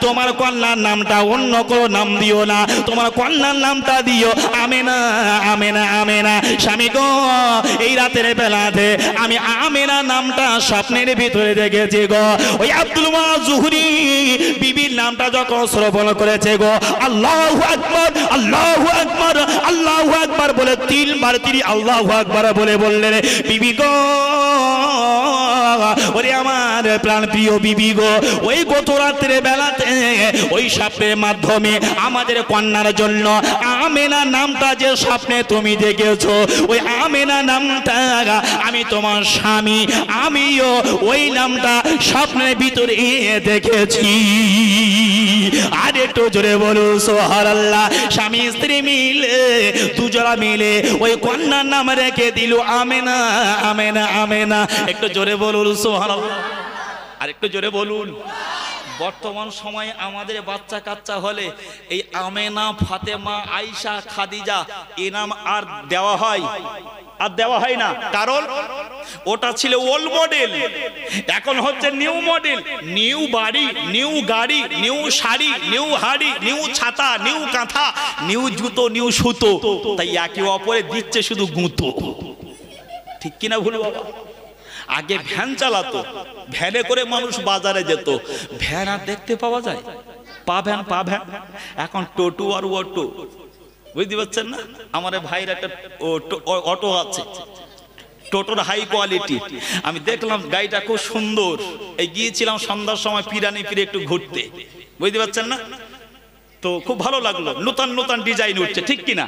তোমার কন্যার নামটা অন্য কোনো নাম দিও না, তোমার কন্যার নামটা দিও আমেনা। আমেনা। আমেনা। স্বামী গো, এই রাতের বেলাতে আমি আমেনা নামটা স্বপ্নের ভিতরে দেখেছি গো। ওই আব্দুল ওয়াহাব জুহরি বিবির নামটা যখন শ্রবণ করেছে গো, আল্লাহু আকবার, আল্লাহু আকবার, আল্লাহু আকবার বলে 3 বার তিনি আল্লাহু আকবার বলে বললেন, বিবি গো, ওরে আমার প্রাণ প্রিয় বিবি গো, ওই গত রাত্রে বেলাতে ওই স্বপ্নের মাধ্যমে আমাদের কন্যার জন্য আমেনা নামটা যে স্বপ্নে তুমি দেখেছো, ওই আমেনা নামটা আমি তোমার স্বামী, আমিও ওই নামটা স্বপ্নের ভিতরে দেখেছি। আর একটু জোরে বলো সুবহানাল্লাহ। স্বামী স্ত্রী মিলে দুজনা মিলে ওই কন্যার নাম রেখে দিল আমেনা। আমেনা। আমেনা। একটু জোরে বলুন সুবহানাল্লাহ। আর একটু জোরে বলুন। বর্তমান সময়ে আমাদের বাচ্চা কাচ্চা হলে এই আমেনা, ফাতেমা, আয়েশা, খাদিজা এ নাম আর দেওয়া হয়? আর দেওয়া হয় না। কারণ ওটা ছিল ওল্ড মডেল, এখন হচ্ছে নিউ মডেল। নিউ বাড়ি, নিউ গাড়ি, নিউ শাড়ি, নিউ হাড়ি, নিউ ছাতা, নিউ কাঁথা, নিউ জুতো, নিউ সুতো, তাই একে অপরে দিচ্ছে শুধু গুঁতো। ঠিক কিনা ভুল বাবা? আগে ভ্যান চালাতো, ভ্যানে করে মানুষ বাজারে যেত, ভ্যান আর দেখতে পাওয়া যায়? পা ভ্যান, পা ভ্যান। এখন টোটো আর অটো, বুঝতে পারছেন না? আমার ভাইয়ের একটা অটো আছে, টোটোর হাই কোয়ালিটি। আমি দেখলাম গাড়িটা খুব সুন্দর। এই গিয়েছিলাম সন্ধ্যার সময় পিরানি ফিরে একটু ঘুরতে, বুঝতে পারছেন না? তো খুব ভালো লাগলো, নতুন নতুন ডিজাইন উঠছে, ঠিক কিনা?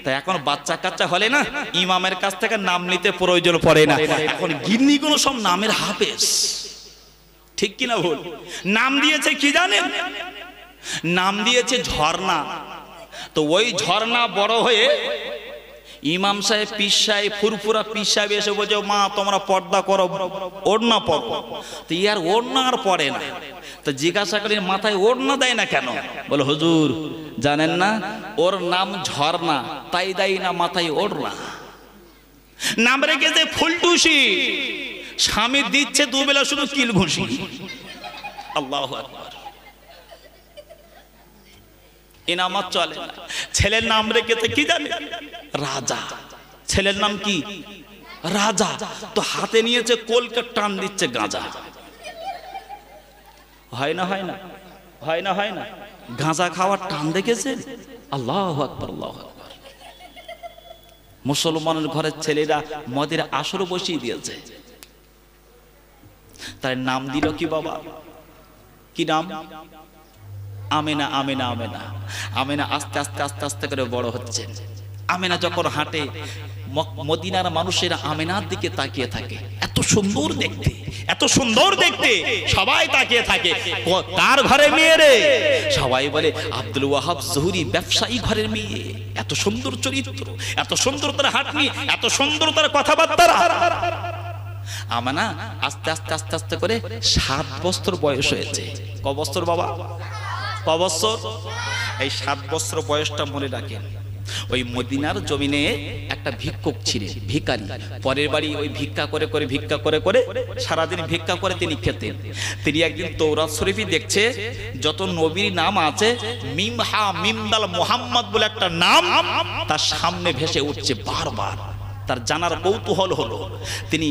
তাই এখন বাচ্চা কাচ্চা হলে না ইমামের কাছ থেকে নাম নিতে প্রয়োজন পড়ে না, এখন গিন্নিগুলো সব নামের হাফেজ, ঠিক কিনা ভুল? নাম দিয়েছে কি জানেন? নাম দিয়েছে ঝর্ণা। তো ওই ঝর্ণা বড় হয়ে ইমাম সাহেব, পীর সাহেব, ফুরফুরা পীর সাহেব এসে বলছে, মা তোমরা পর্দা করো, ওড়না পরো। তো ইয়ার ওড়না আর পড়ে না। তো জিজ্ঞাসা করি মাথায় ওড়না দেয় না কেন? বলে হুজুর জানেন না ওর নাম ঝর্ণা, তাই দেয় না মাথায় ওড়না। নাম রেখেছে ফুলটুসি, স্বামী দিচ্ছে দুবেলা শুধু কিল ঘুষি। আল্লাহু আকবার। ইনামাত চলে না। ছেলের নাম রেখেছে কি জানে? রাজা। ছেলের নাম কি? রাজা। তো হাতে নিয়েছে কোলকে টান দিচ্ছে গাঁজা। হয় না হয় না? হয় না হয় না? গাঁজা খাওয়ার টান দেখেছেন? আল্লাহু আকবার, আল্লাহু আকবার। মুসলমানের ঘরের ছেলেরা মদের আসর বসিয়ে দিয়েছে। তার নাম দিল কি বাবা? কি নাম? আমেনা। আমেনা আমেনা আমেনা আস্তে আস্তে আস্তে আস্তে করে বড় হচ্ছে। আমেনা যখন হাঁটে মদিনার মানুষেরা আমেনার দিকে তাকিয়ে থাকে, এত সুন্দর দেখতে, এত সুন্দর দেখতে, সবাই তাকিয়ে থাকে কার ঘরে মেয়ে রে? সবাই বলে আব্দুল ওয়াহাব জহুরি ব্যবসায়ী ঘরের মেয়ে, এত সুন্দর চরিত্র, এত সুন্দর তার হাঁটনি, এত সুন্দর তার কথাবার্তা। আমেনা আস্তে আস্তে আস্তে আস্তে করে 7 বছর বয়স হয়েছে। ক বছর বাবা? ক বছর? এই 7 বছর বয়সটা মনে রাখেন। ওই মদিনার জমিনে একটা ভিক্ষুক ছিলেন, ভিখারি। পরের বাড়ি ওই ভিক্ষা করে করে ভিক্ষা করে করে সারাদিন ভিক্ষা করে তিনি খেতেন। তিনি একদিন তৌরাত শরীফে দেখছে যত নবীর নাম আছে মিম হা মিম দাল মুহাম্মদ বলে একটা নাম তার সামনে ভেসে উঠছে বারবার। তার জানার কৌতূহল হলো। তিনি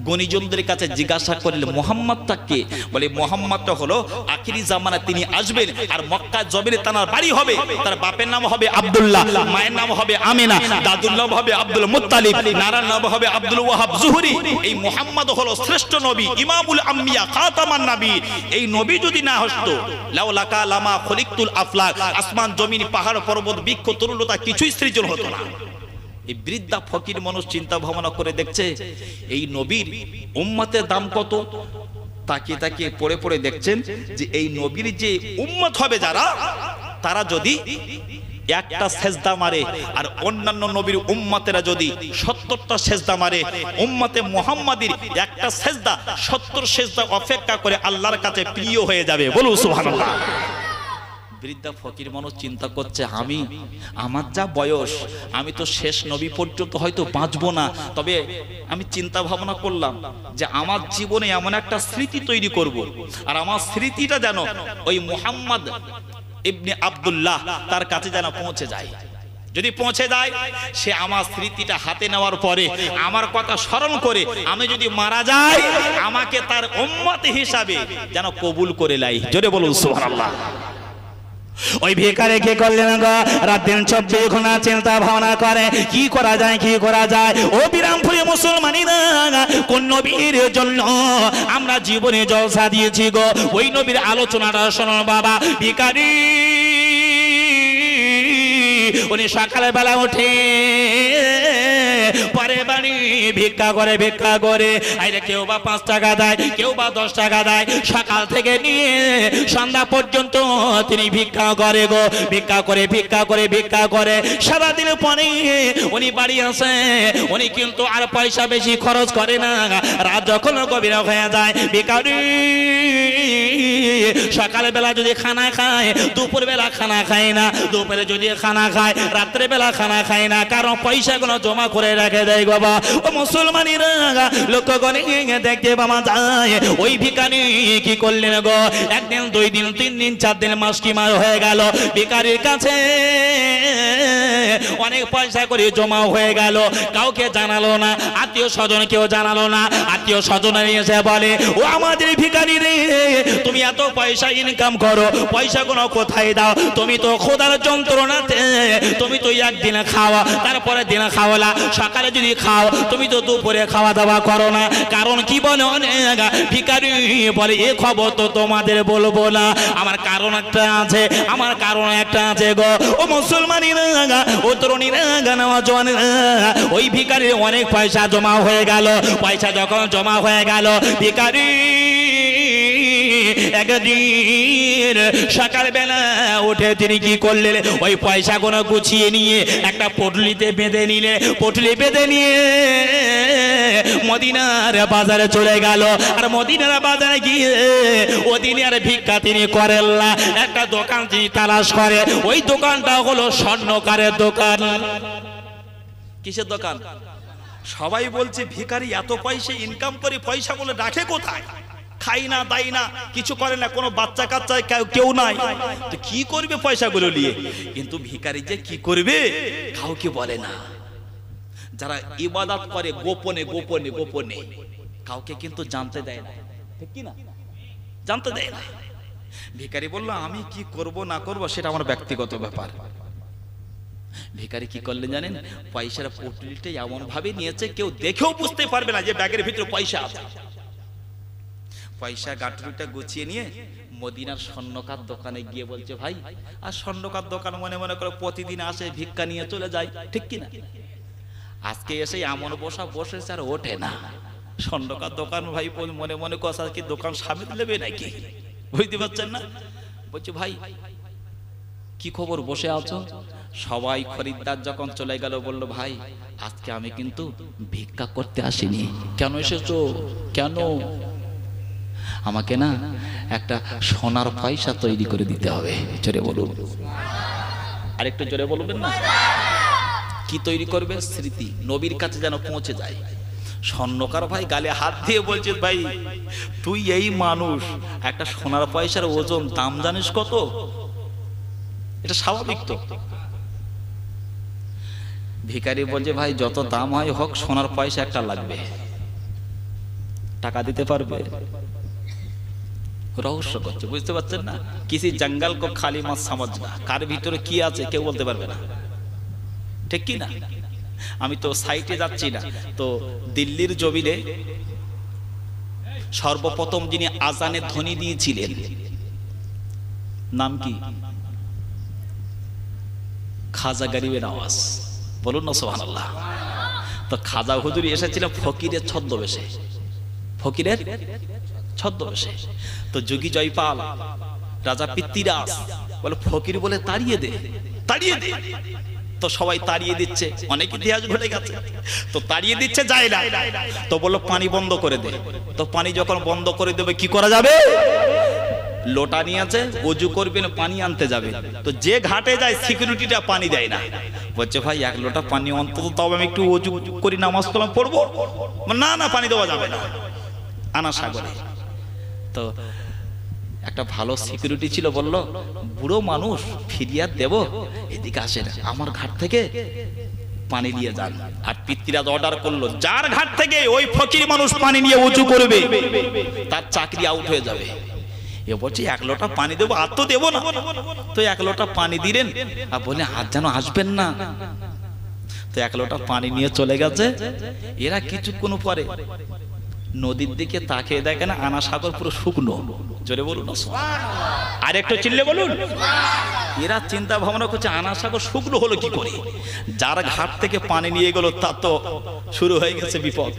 গণিজনদের কাছে জিজ্ঞাসা করলেন মুহাম্মদটা কে? বলে মুহাম্মদটা হলো আখিরি জামানায় তিনি আসবেন, আর মক্কা জমিনে তার বাড়ি হবে। তার বাপের নাম হবে আব্দুল্লাহ, মায়ের নাম হবে আমেনা, দাদুর নাম হবে আব্দুল মুত্তালিব, নানার নাম হবে আব্দুল ওয়াহাব জুহরি। এই মুহাম্মদ হলো শ্রেষ্ঠ নবী, ইমামুল আম্বিয়া, খাতামান নবী। এই নবী যদি না হতো লাউলাকা লামা খলিকতুল আফলাক, আসমান জমিন পাহাড় পর্বত বৃক্ষ তরুলতা কিছুই সৃজন হতো না। এই বৃদ্ধা ফকির মানুষ চিন্তা ভাবনা করে দেখছে এই নবীর উম্মতের দাম কত। তাকিয়ে তাকিয়ে পড়ে পড়ে দেখছেন যে এই নবীর যে উম্মত হবে যারা, তারা যদি একটা সেজদা মারে আর অন্যান্য নবীর উম্মতেরা যদি 70টা সেজদা মারে, উম্মতে মুহাম্মাদির একটা সেজদা 70 সেজদা অপেক্ষা করে আল্লাহর কাছে প্রিয় হয়ে যাবে। বলুন সুবহানাল্লাহ। বৃদ্ধা ফকির মানুষ চিন্তা করছে আমি, আমার যা বয়স, আমি তো শেষ নবী পর্যন্ত হয়তো বাঁচবো না, তবে আমি চিন্তা ভাবনা করলাম যে আমার জীবনে এমন একটা স্মৃতি তৈরি করব, আর আমার স্মৃতিটা যেন ওই মুহাম্মদ ইবনে আব্দুল্লাহ তার কাছে যেন পৌঁছে যায়। যদি পৌঁছে যায়, সে আমার স্মৃতিটা হাতে নেওয়ার পরে আমার কথা স্মরণ করে আমি যদি মারা যাই, আমাকে তার উম্মত হিসাবে যেন কবুল করে লাই। জোরে বলুন সুবহানাল্লাহ। ওই ভিখারি কি করলেন গো? রাত দিন 24 ঘন্টা চিন্তা ভাবনা করে কি করা যায়, কি করা যায়। ও বিরামপুরে মুসলমানেরা, কোন নবীর জন্য আমরা জীবনে জলসা দিয়েছি গো, ওই নবীর আলোচনাটা শোনো বাবা। ভিখারি উনি সকালে বেলা উঠে পরে বাড়ি ভিক্ষা করে ভিক্ষা করে, আরে কেউ বা 5 টাকা দেয়, কেউ বা 10 টাকা দেয়। সকাল থেকে নিয়ে সন্ধ্যা পর্যন্ত তিনি ভিক্ষা করে গো, ভিক্ষা করে ভিক্ষা করে ভিক্ষা করে সারাদিন পরে উনি বাড়ি আসে। উনি কিন্তু আর পয়সা বেশি খরচ করে না। রাত যখন গভীর হয়ে যায়, ভিখারি সকালে বেলা যদি খানা খায়, দুপুর বেলা খানা খায় না, দুপুরে যদি খানা খায়, রাত্রে বেলা খানা খায় না, কারণ পয়সাগুলো জমা করে রাখে দেয় বাবা। ও মুসলমানেরা, লক্ষ্য করে দেখতে বাবা যায় ওই ভিখারি কি করলেন গো? 1 দিন 2 দিন 3 দিন 4 দিন মাস কি মাস হয়ে গেল, ভিখারির কাছে অনেক পয়সা করে জমা হয়ে গেল, কাউকে জানালো না, আত্মীয় স্বজন কেউ জানালো না। আত্মীয় স্বজন এসে বলে ও আমাদের ভিখারি রে, তুমি এত পয়সা ইনকাম করো, পয়সাগুলো কোথায় দাও? তুমি তো খোদার যন্ত্রণাতে তুমি তো একদিন খাওয়া, তারপরে দিন খাওয়ালা, সকালে যদি খাও তুমি তো দুপুরে খাওয়া দাওয়া করো না। কারণ কি বলে অনেক ভিখারি বলে এ খবর তো তোমাদের বলবো না, আমার কারণ একটা আছে, আমার কারণ একটা আছে গো। ও মুসলমানিরা, ও তরুণীরা, নওজওয়ানেরা, ওই ভিখারির অনেক পয়সা জমা হয়ে গেল। পয়সা যখন জমা হয়ে গেল, ভিখারি একদিন সকালবেলা উঠে তিনি কি করলেন, ওই পয়সাগুলো গুছিয়ে নিয়ে একটা পটলিতে বেঁধে নিলে, পটলি বেঁধে নিয়ে মদিনার বাজারে চলে গেল। আর মদিনার বাজারে গিয়ে ওদিনের ভিক্ষা তিনি করেন না, একটা দোকান তিনি তালাশ করে। ওই দোকানটা হলো স্বর্ণকারের দোকান। কিসের দোকান? সবাই বলছে ভিখারি এত পয়সা ইনকাম করে পয়সাগুলো রাখে কোথায়? খাই না, দাই না, কিছু করে না, কোনো বাচ্চা কাচ্চা কেউ নাই, তো কি করবে পয়সাগুলো নিয়ে? কিন্তু ভিখারি যে কি করবে কাউকে বলে না। যারা ইবাদত করে গোপনে গোপনে গোপনে, কাউকে কিন্তু জানতে দেয় না, ঠিক কি না? জানতে দেয় না। ভিখারি বলল আমি কি করব না করব সেটা আমার ব্যক্তিগত ব্যাপার। ভিখারি কি করলেন জানেন? পয়সার পটলিটা এমন ভাবে নিয়েছে কেউ দেখেও বুঝতে পারবে না যে ব্যাগের ভিতরে পয়সা আছে। পয়সা গাঁটুরিটা গুছিয়ে নিয়ে মদিনার স্বর্ণকার দোকানে গিয়ে বলছে ভাই, আর স্বর্ণকার দোকান মনে মনে করে প্রতিদিন আসে, ভিক্ষা নিয়ে চলে যায়, ঠিক কিনা? আজকে এসে এমন বসেছে আর ওঠে না। স্বর্ণকার দোকান ভাই মনে মনে কথা কি দোকান সামিল নেবে নাকি, বুঝতে পারছেন না? বলছে ভাই কি খবর, বসে আছো? সবাই খরিদ্দার যখন চলে গেল বলল ভাই আজকে আমি কিন্তু ভিক্ষা করতে আসিনি। কেন এসেছো? কেন? আমাকে না একটা সোনার পয়সা তৈরি করে দিতে হবে। জোরে বলুন, আরেকটু জোরে বলবেন না? কি তৈরি করবে? স্মৃতি নবীর কাছে যেন পৌঁছে যায়। স্বর্ণকার ভাই গালে হাত দিয়ে বলছে ভাই তুই এই মানুষ, একটা সোনার পয়সার ওজন দাম জানিস কত? এটা স্বাভাবিক তো। ভিখারি বলছে ভাই যত দাম হয় হোক, সোনার পয়সা একটা লাগবে, টাকা দিতে পারবে? রহস্য করছে, বুঝতে পারছেন না? কিসি জঙ্গল কো খালি মাছ সমঝনা, কার ভিতরে কি আছে কেউ বলতে পারবে না, ঠিক কি না? আমি তো সাইটে যাচ্ছি না, তো দিল্লির জমিনে সর্বপ্রথম যিনি আজানের ধ্বনি দিয়েছিলেন নাম কি? খাজা গরিবের আওয়াজ, বলুন না সুবহানাল্লাহ। তো খাজা হুজুর এসেছিলেন ফকিরের ছদ্মবেশে, ফকিরের ছদ্মবেশে। তো যোগী জয়পাল, রাজা পৃথ্বীরাজ বলে ফকির বলে তাড়িয়ে দে, তাড়িয়ে দে। তো সবাই তাড়িয়ে দিচ্ছে, অনেক ইতিহাস ঘটে গেছে। তো তাড়িয়ে দিচ্ছে, যায় না। তো বললো পানি বন্ধ করে দে। তো পানি যখন বন্ধ করে দেবে কি করা যাবে? লোটা নিয়ে আছে, ওযু করবেন, পানি আনতে যাবে। তো যে ঘাটে যায় সিকিউরিটিটা পানি দেয় না। বলছে ভাই এক লোটা পানি অন্তত তাও আমি একটু ওযু করি, নামাজ কালাম পড়বো। না না, পানি দেওয়া যাবে না, আনা সাগরে। তো একটা ভালো সিকিউরিটি ছিল, বলল বুড়ো মানুষ ফিরিয়াদ দেব, এদিকে আসেন, আমার ঘাট থেকে পানি নিয়ে যান। আর পৃথ্বীরাজ অর্ডার করলো যার ঘাট থেকে ওই ফকির মানুষ পানি নিয়ে উঁচু করবে তার চাকরি আউট হয়ে যাবে। এ বলছে এক লোটা পানি দেবো, আর তো দেবো না। তো এক লোটা পানি দিলেন আর বলে আর যেন আসবেন না। তো এক লোটা পানি নিয়ে চলে গেছে। এরা কিছুক্ষণ পরে নদীর দিকে তাকিয়ে দেখেন আনা সাগর পুরো শুকনো। জোরে বলুন আর একটু চিল্লে বলুন। এরা চিন্তা ভাবনা করছে আনা সাগর শুকনো হলো কি করে? যার ঘাট থেকে পানি নিয়ে গেল তার তো শুরু হয়ে গেছে বিপদ।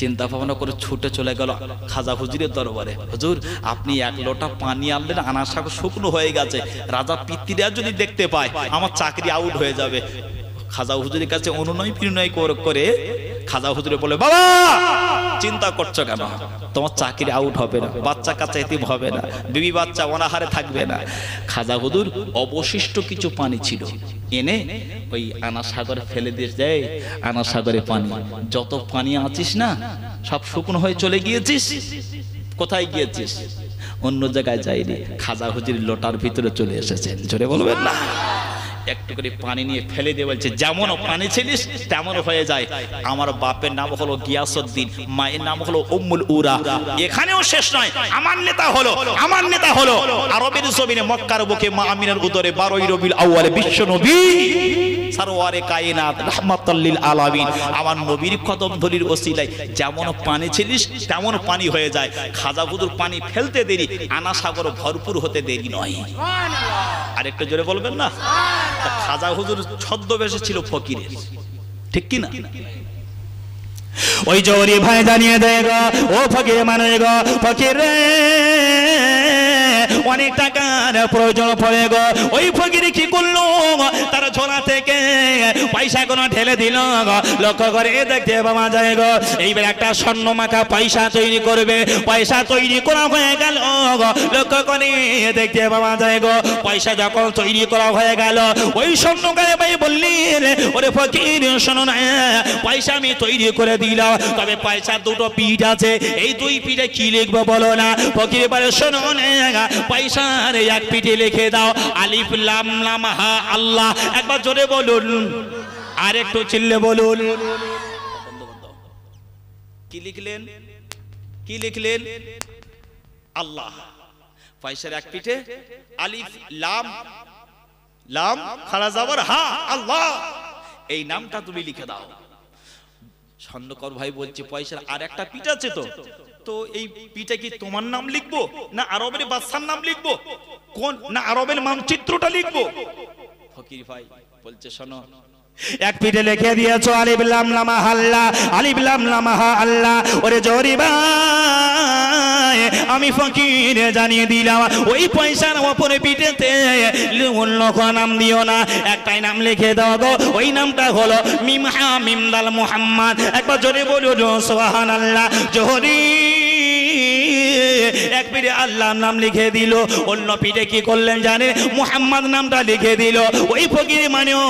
চিন্তা ভাবনা করে ছুটে চলে গেল খাজা হুজুরের দরবারে। হুজুর আপনি এক লোটা পানি আনলেন, আনা সাগর শুকনো হয়ে গেছে, রাজা পৃথ্বীরাজ যদি দেখতে পায় আমার চাকরি আউট হয়ে যাবে। খাজা হুজুরের কাছে অনুনয় বিনয় করে খাজা হুজুরে বলে বাবা চিন্তা করছো কেন? তোমার চাকরি আউট হবে না, বাচ্চা কাচ্চা এতিম হবে না, বিবি বাচ্চা অনাহারে থাকবে না। খাজা হুজুর অবশিষ্ট কিছু পানি ছিল এনে ওই আনা সাগরে ফেলে দিয়ে যায়। আনা সাগরে পানি, যত পানি আছিস না সব শুকনো হয়ে চলে গিয়েছিস। কোথায় গিয়েছিস? অন্য জায়গায় যায়নি, খাজা হুজুর লোটার ভিতরে চলে এসেছেন। জোরে বলবেন না? একটু করে পানি নিয়ে ফেলে দিয়ে বলছে যেমন পানি ছিলিস তেমন হয়ে যায়। আমার বাপের নাম হলো গিয়াসউদ্দিন, মায়ের নাম হলো উম্মুল উরা। এখানেও শেষ নয়, আমার নেতা হলো আরবের জমিনে মক্কার বুকে মা আমিনার উদরে 12 রবিউল আউয়ালে বিশ্ব নবী সারওয়ারে কায়নাত রাহমাতাল লিল আলামিন আমার নবীর কদম ধরির ওসিলায় যেমন পানি ছিলিস তেমন পানি হয়ে যায়। খাজা হুজুর পানি ফেলতে দেরি, আনা সাগর ভরপুর হতে দেরি নয়। সুবহানাল্লাহ। আর একটু জোরে বলবেন না? খাজা হুজুর ছদ্মবেশে ছিল ফকিরের, ঠিক কি না? ওই জোরি ভাই জানিয়ে দেয় গো, ও ফকির মানে গো, ফকির রে অনেক টাকার প্রয়োজন পড়ে গো। ওই ফকির কি করলো, তার ঝোলা থেকে পয়সা কোনো ঢেলে দিল গো। লক্ষ্য করে দেখতে পাওয়া যায় গো, এইবার একটা স্বর্ণ মাখা পয়সা তৈরি করবে। পয়সা তৈরি করা হয়ে গেল গো, লক্ষ্য করে দেখতে পাওয়া যায় গো। পয়সা যখন তৈরি করা হয়ে গেল, ওই স্বর্ণকারে ভাই বললেন, ওরে ফকির শোনো না, পয়সা আমি তৈরি করে দিলাম, তবে পয়সা দুটো পিঠ আছে, এই দুই পিঠে কি লিখবো বলো না? ফকির বলে শোনো না, পয়সার এক পিঠে লিখে দাও আলিফ লাম লাম হা আল্লাহ। একবার জোরে বলুন, আর একটু চিল্লে বলুন। কি লিখলেন? কি লিখলেন? আল্লাহ। পয়সার এক পিঠে আলিফ লাম লাম খাড়া যাবার হা আল্লাহ, এই নামটা তুমি লিখে দাও। স্বর্ণকর ভাই বলছে পয়সার আর একটা পিঠ আছে তো, তো এই পিঠে কি তোমার নাম লিখবো না আরবের বাদশার নাম লিখবো, কোন না আরবের মানচিত্রটা লিখবো? ফকির ভাই বলছে শোনো, এক পিঠে লিখে দিয়েছো আলিফ লাম লাম হা আল্লাহ, আলিফ লাম লাম হা আল্লাহ। ওরে জোরি ভাই আমি ফকির জানিয়ে দিলাম, ওই পয়সার ওপরে পিঠেতে অন্য কোনো নাম দিও না, একটাই নাম লিখে দাও গো। ওই নামটা হলো মিম হা মিম দাল মুহাম্মদ। একবার জোরে বলুন সুবহানাল্লাহ। জোহরি এক পিঠে আল্লাহর নাম লিখে দিল, অন্য পিঠে কি করলেন জানে? মুহাম্মদ নামটা লিখে দিল। ওই ফকির মানেও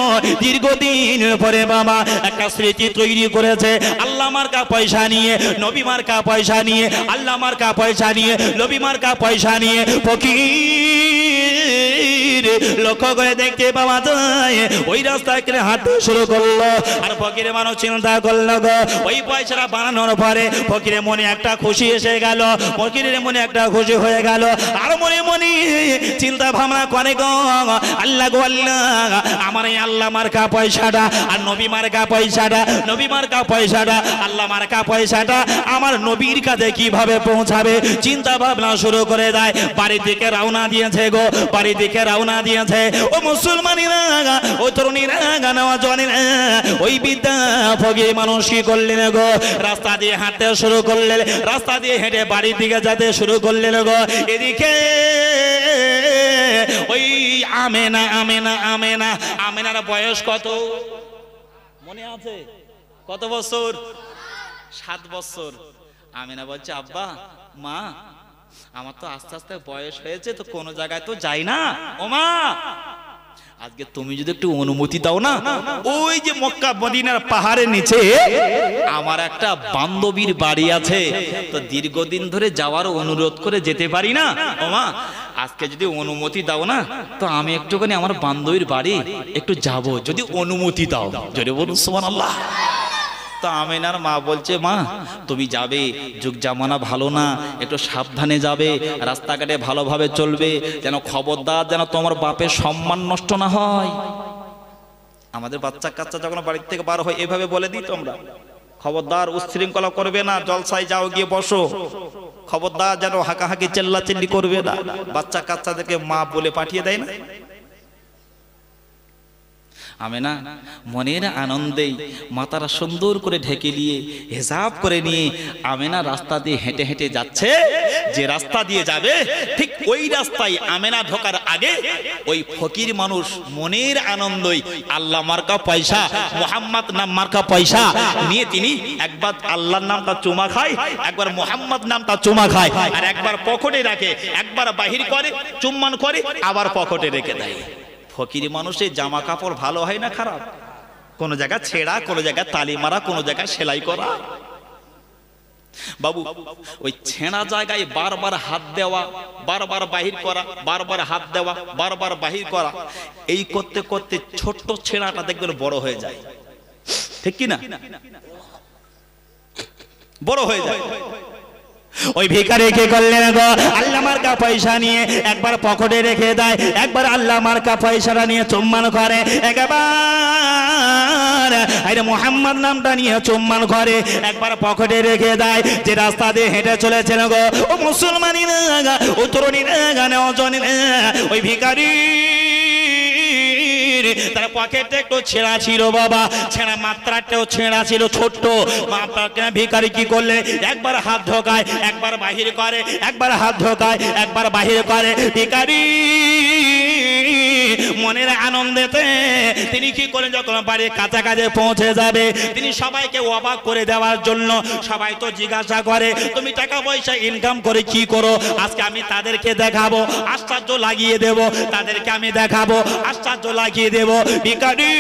দীর্ঘদিন পরে বাবা একটা স্মৃতি তৈরি করেছে, আল্লাহ মার্কা পয়সা নিয়ে, নবী মার্কা পয়সা নিয়ে, আল্লাহ মার্কা পয়সা নিয়ে, নবী মার্কা পয়সা নিয়ে ফকির লক্ষ্য করে দেখতে পাওয়া যায় ওই রাস্তায় হাঁটতে শুরু করলো। আর ফকিরের মানুষ চিন্তা করলো গো, ওই পয়সাটা বানানোর পরে ফকিরের মনে একটা খুশি এসে গেল, ফকিরের মনে একটা খুশি হয়ে গেল। আর মনে মনে চিন্তা ভাবনা করে গো, আল্লাহ গো আল্লাহ, আমার এই আল্লাহ মার্কা পয়সাটা আর নবী মার্কা পয়সাটা, নবী মার্কা পয়সাটা, আল্লাহ মার্কা পয়সাটা আমার নবীর কাছে কিভাবে পৌঁছাবে চিন্তা ভাবনা শুরু করে দেয়। বাড়ির দিকে রওনা দিয়েছে গো, বাড়ির দিকে রওনা দিয়েছে। ও মুসলমানেরা, ও তরুণীরা, নওজওয়ানেরা, ওই বিদ্যা ফকির মানুষ কি করলেন গো, রাস্তা দিয়ে হাঁটতে শুরু করলেন, রাস্তা দিয়ে হেঁটে বাড়ির দিকে যেতে শুরু করলেন গো। এদিকে ওই আমেনা আমেনা আমেনা আমেনার বয়স কত মনে আছে? কত বছর? 7 বছর। আমেনা বলছে আব্বা মা, আমার তো আস্তে আস্তে বয়স হয়েছে, তো কোনো জায়গায় তো যাই না। ও মা, আজকে তুমি যদি একটু অনুমতি দাও না, ওই যে মক্কা মদিনার পাহাড়ের নিচে আমার একটা বান্ধবীর বাড়ি আছে, তো দীর্ঘদিন ধরে যাওয়ার অনুরোধ করে যেতে পারি না। ও মা, আজকে যদি অনুমতি দাও না, তো আমি একটুখানি আমার বান্ধবীর বাড়ি একটু যাব, যদি অনুমতি দাও। জোরে বলুন সুবহানাল্লাহ। তো আমেনার মা বলছে মা তুমি যাবে, যুগ জামানা ভালো না, একটু সাবধানে যাবে, রাস্তাঘাটে ভালোভাবে চলবে, যেন খবরদার যেন তোমার বাপের সম্মান নষ্ট না হয়। আমাদের বাচ্চা কাচ্চা যখন বাড়ির থেকে বার হয় এভাবে বলে দিই তোমরা, খবরদার উচ্ছৃঙ্খলা করবে না, জলসায় যাও গিয়ে বসো, খবরদার যেন হাঁকাহাঁকি চেল্লাচিল্লি করবে না। বাচ্চা কাচ্চাদেরকে মা বলে পাঠিয়ে দেয় না। আমেনা মনের আনন্দেই মাথাটা সুন্দর করে ঢেকে নিয়ে হিজাব করে নিয়ে আমেনা রাস্তা দিয়ে হেঁটে হেঁটে যাচ্ছে। যে রাস্তা দিয়ে যাবে ঠিক ওই রাস্তায় আমেনা ঢোকার আগে ওই ফকির মানুষ মনের আনন্দই আল্লাহ মার্কা পয়সা, মুহাম্মদ নাম মার্কা পয়সা নিয়ে তিনি একবার আল্লাহর নামটা চুমা খায়, একবার মুহাম্মদ নামটা চুমা খায়, আর একবার পকেটে রাখে, একবার বাহির করে চুম্বন করে, আবার পকেটে রেখে দেয়। ফকির মানুষের জামা কাপড় ভালো হয় না খারাপ? কোন জায়গা ছেঁড়া, কোন জায়গায় তালি মারা, কোন জায়গায় সেলাই করা। বাবু ওই ছেঁড়া জায়গায় বারবার হাত দেওয়া বারবার বাহির করা, বারবার হাত দেওয়া, বারবার বাহির করা, এই করতে করতে ছোট্ট ছেঁড়াটা দেখবেন বড় হয়ে যায়, ঠিক কি না? বড় হয়ে যায়। ওই ভিখারি কি করলেন গো, আল্লাহ মার্কা পয়সা নিয়ে একবার পকেটে রেখে দেয়, একবার আল্লাহ মার্কা পয়সাটা নিয়ে চুম্বন করে, একবার আরে মোহাম্মদ নামটা নিয়ে চুম্বন করে, একবার পকেটে রেখে দেয়। যে রাস্তা দিয়ে হেঁটে চলেছেন গো ও মুসলমানিরা, ও তরুণীরা, নওজওয়ানেরা, ওই ভিখারি তার পকেটে একটু ছেঁড়া ছিল বাবা, ছেঁড়া মাত্রাটাও ছেঁড়া ছিল, ছোট্ট মাত্রাটা। ভিখারি কি করলে, একবার হাত ঢোকায়, একবার বাহির করে, একবার হাত ঢোকায়, একবার বাহির করে। ভিখারি মনের আনন্দেতে তিনি কি করেন, যখন বাড়ির কাছাকাছি পৌঁছে যাবে, তিনি সবাইকে অবাক করে দেওয়ার জন্য, সবাই তো জিজ্ঞাসা করে তুমি টাকা পয়সা ইনকাম করে কি করো, আজকে আমি তাদেরকে দেখাবো, আশ্চর্য লাগিয়ে দেব, তাদেরকে আমি দেখাবো, আশ্চর্য লাগিয়ে দেব। ভিখারি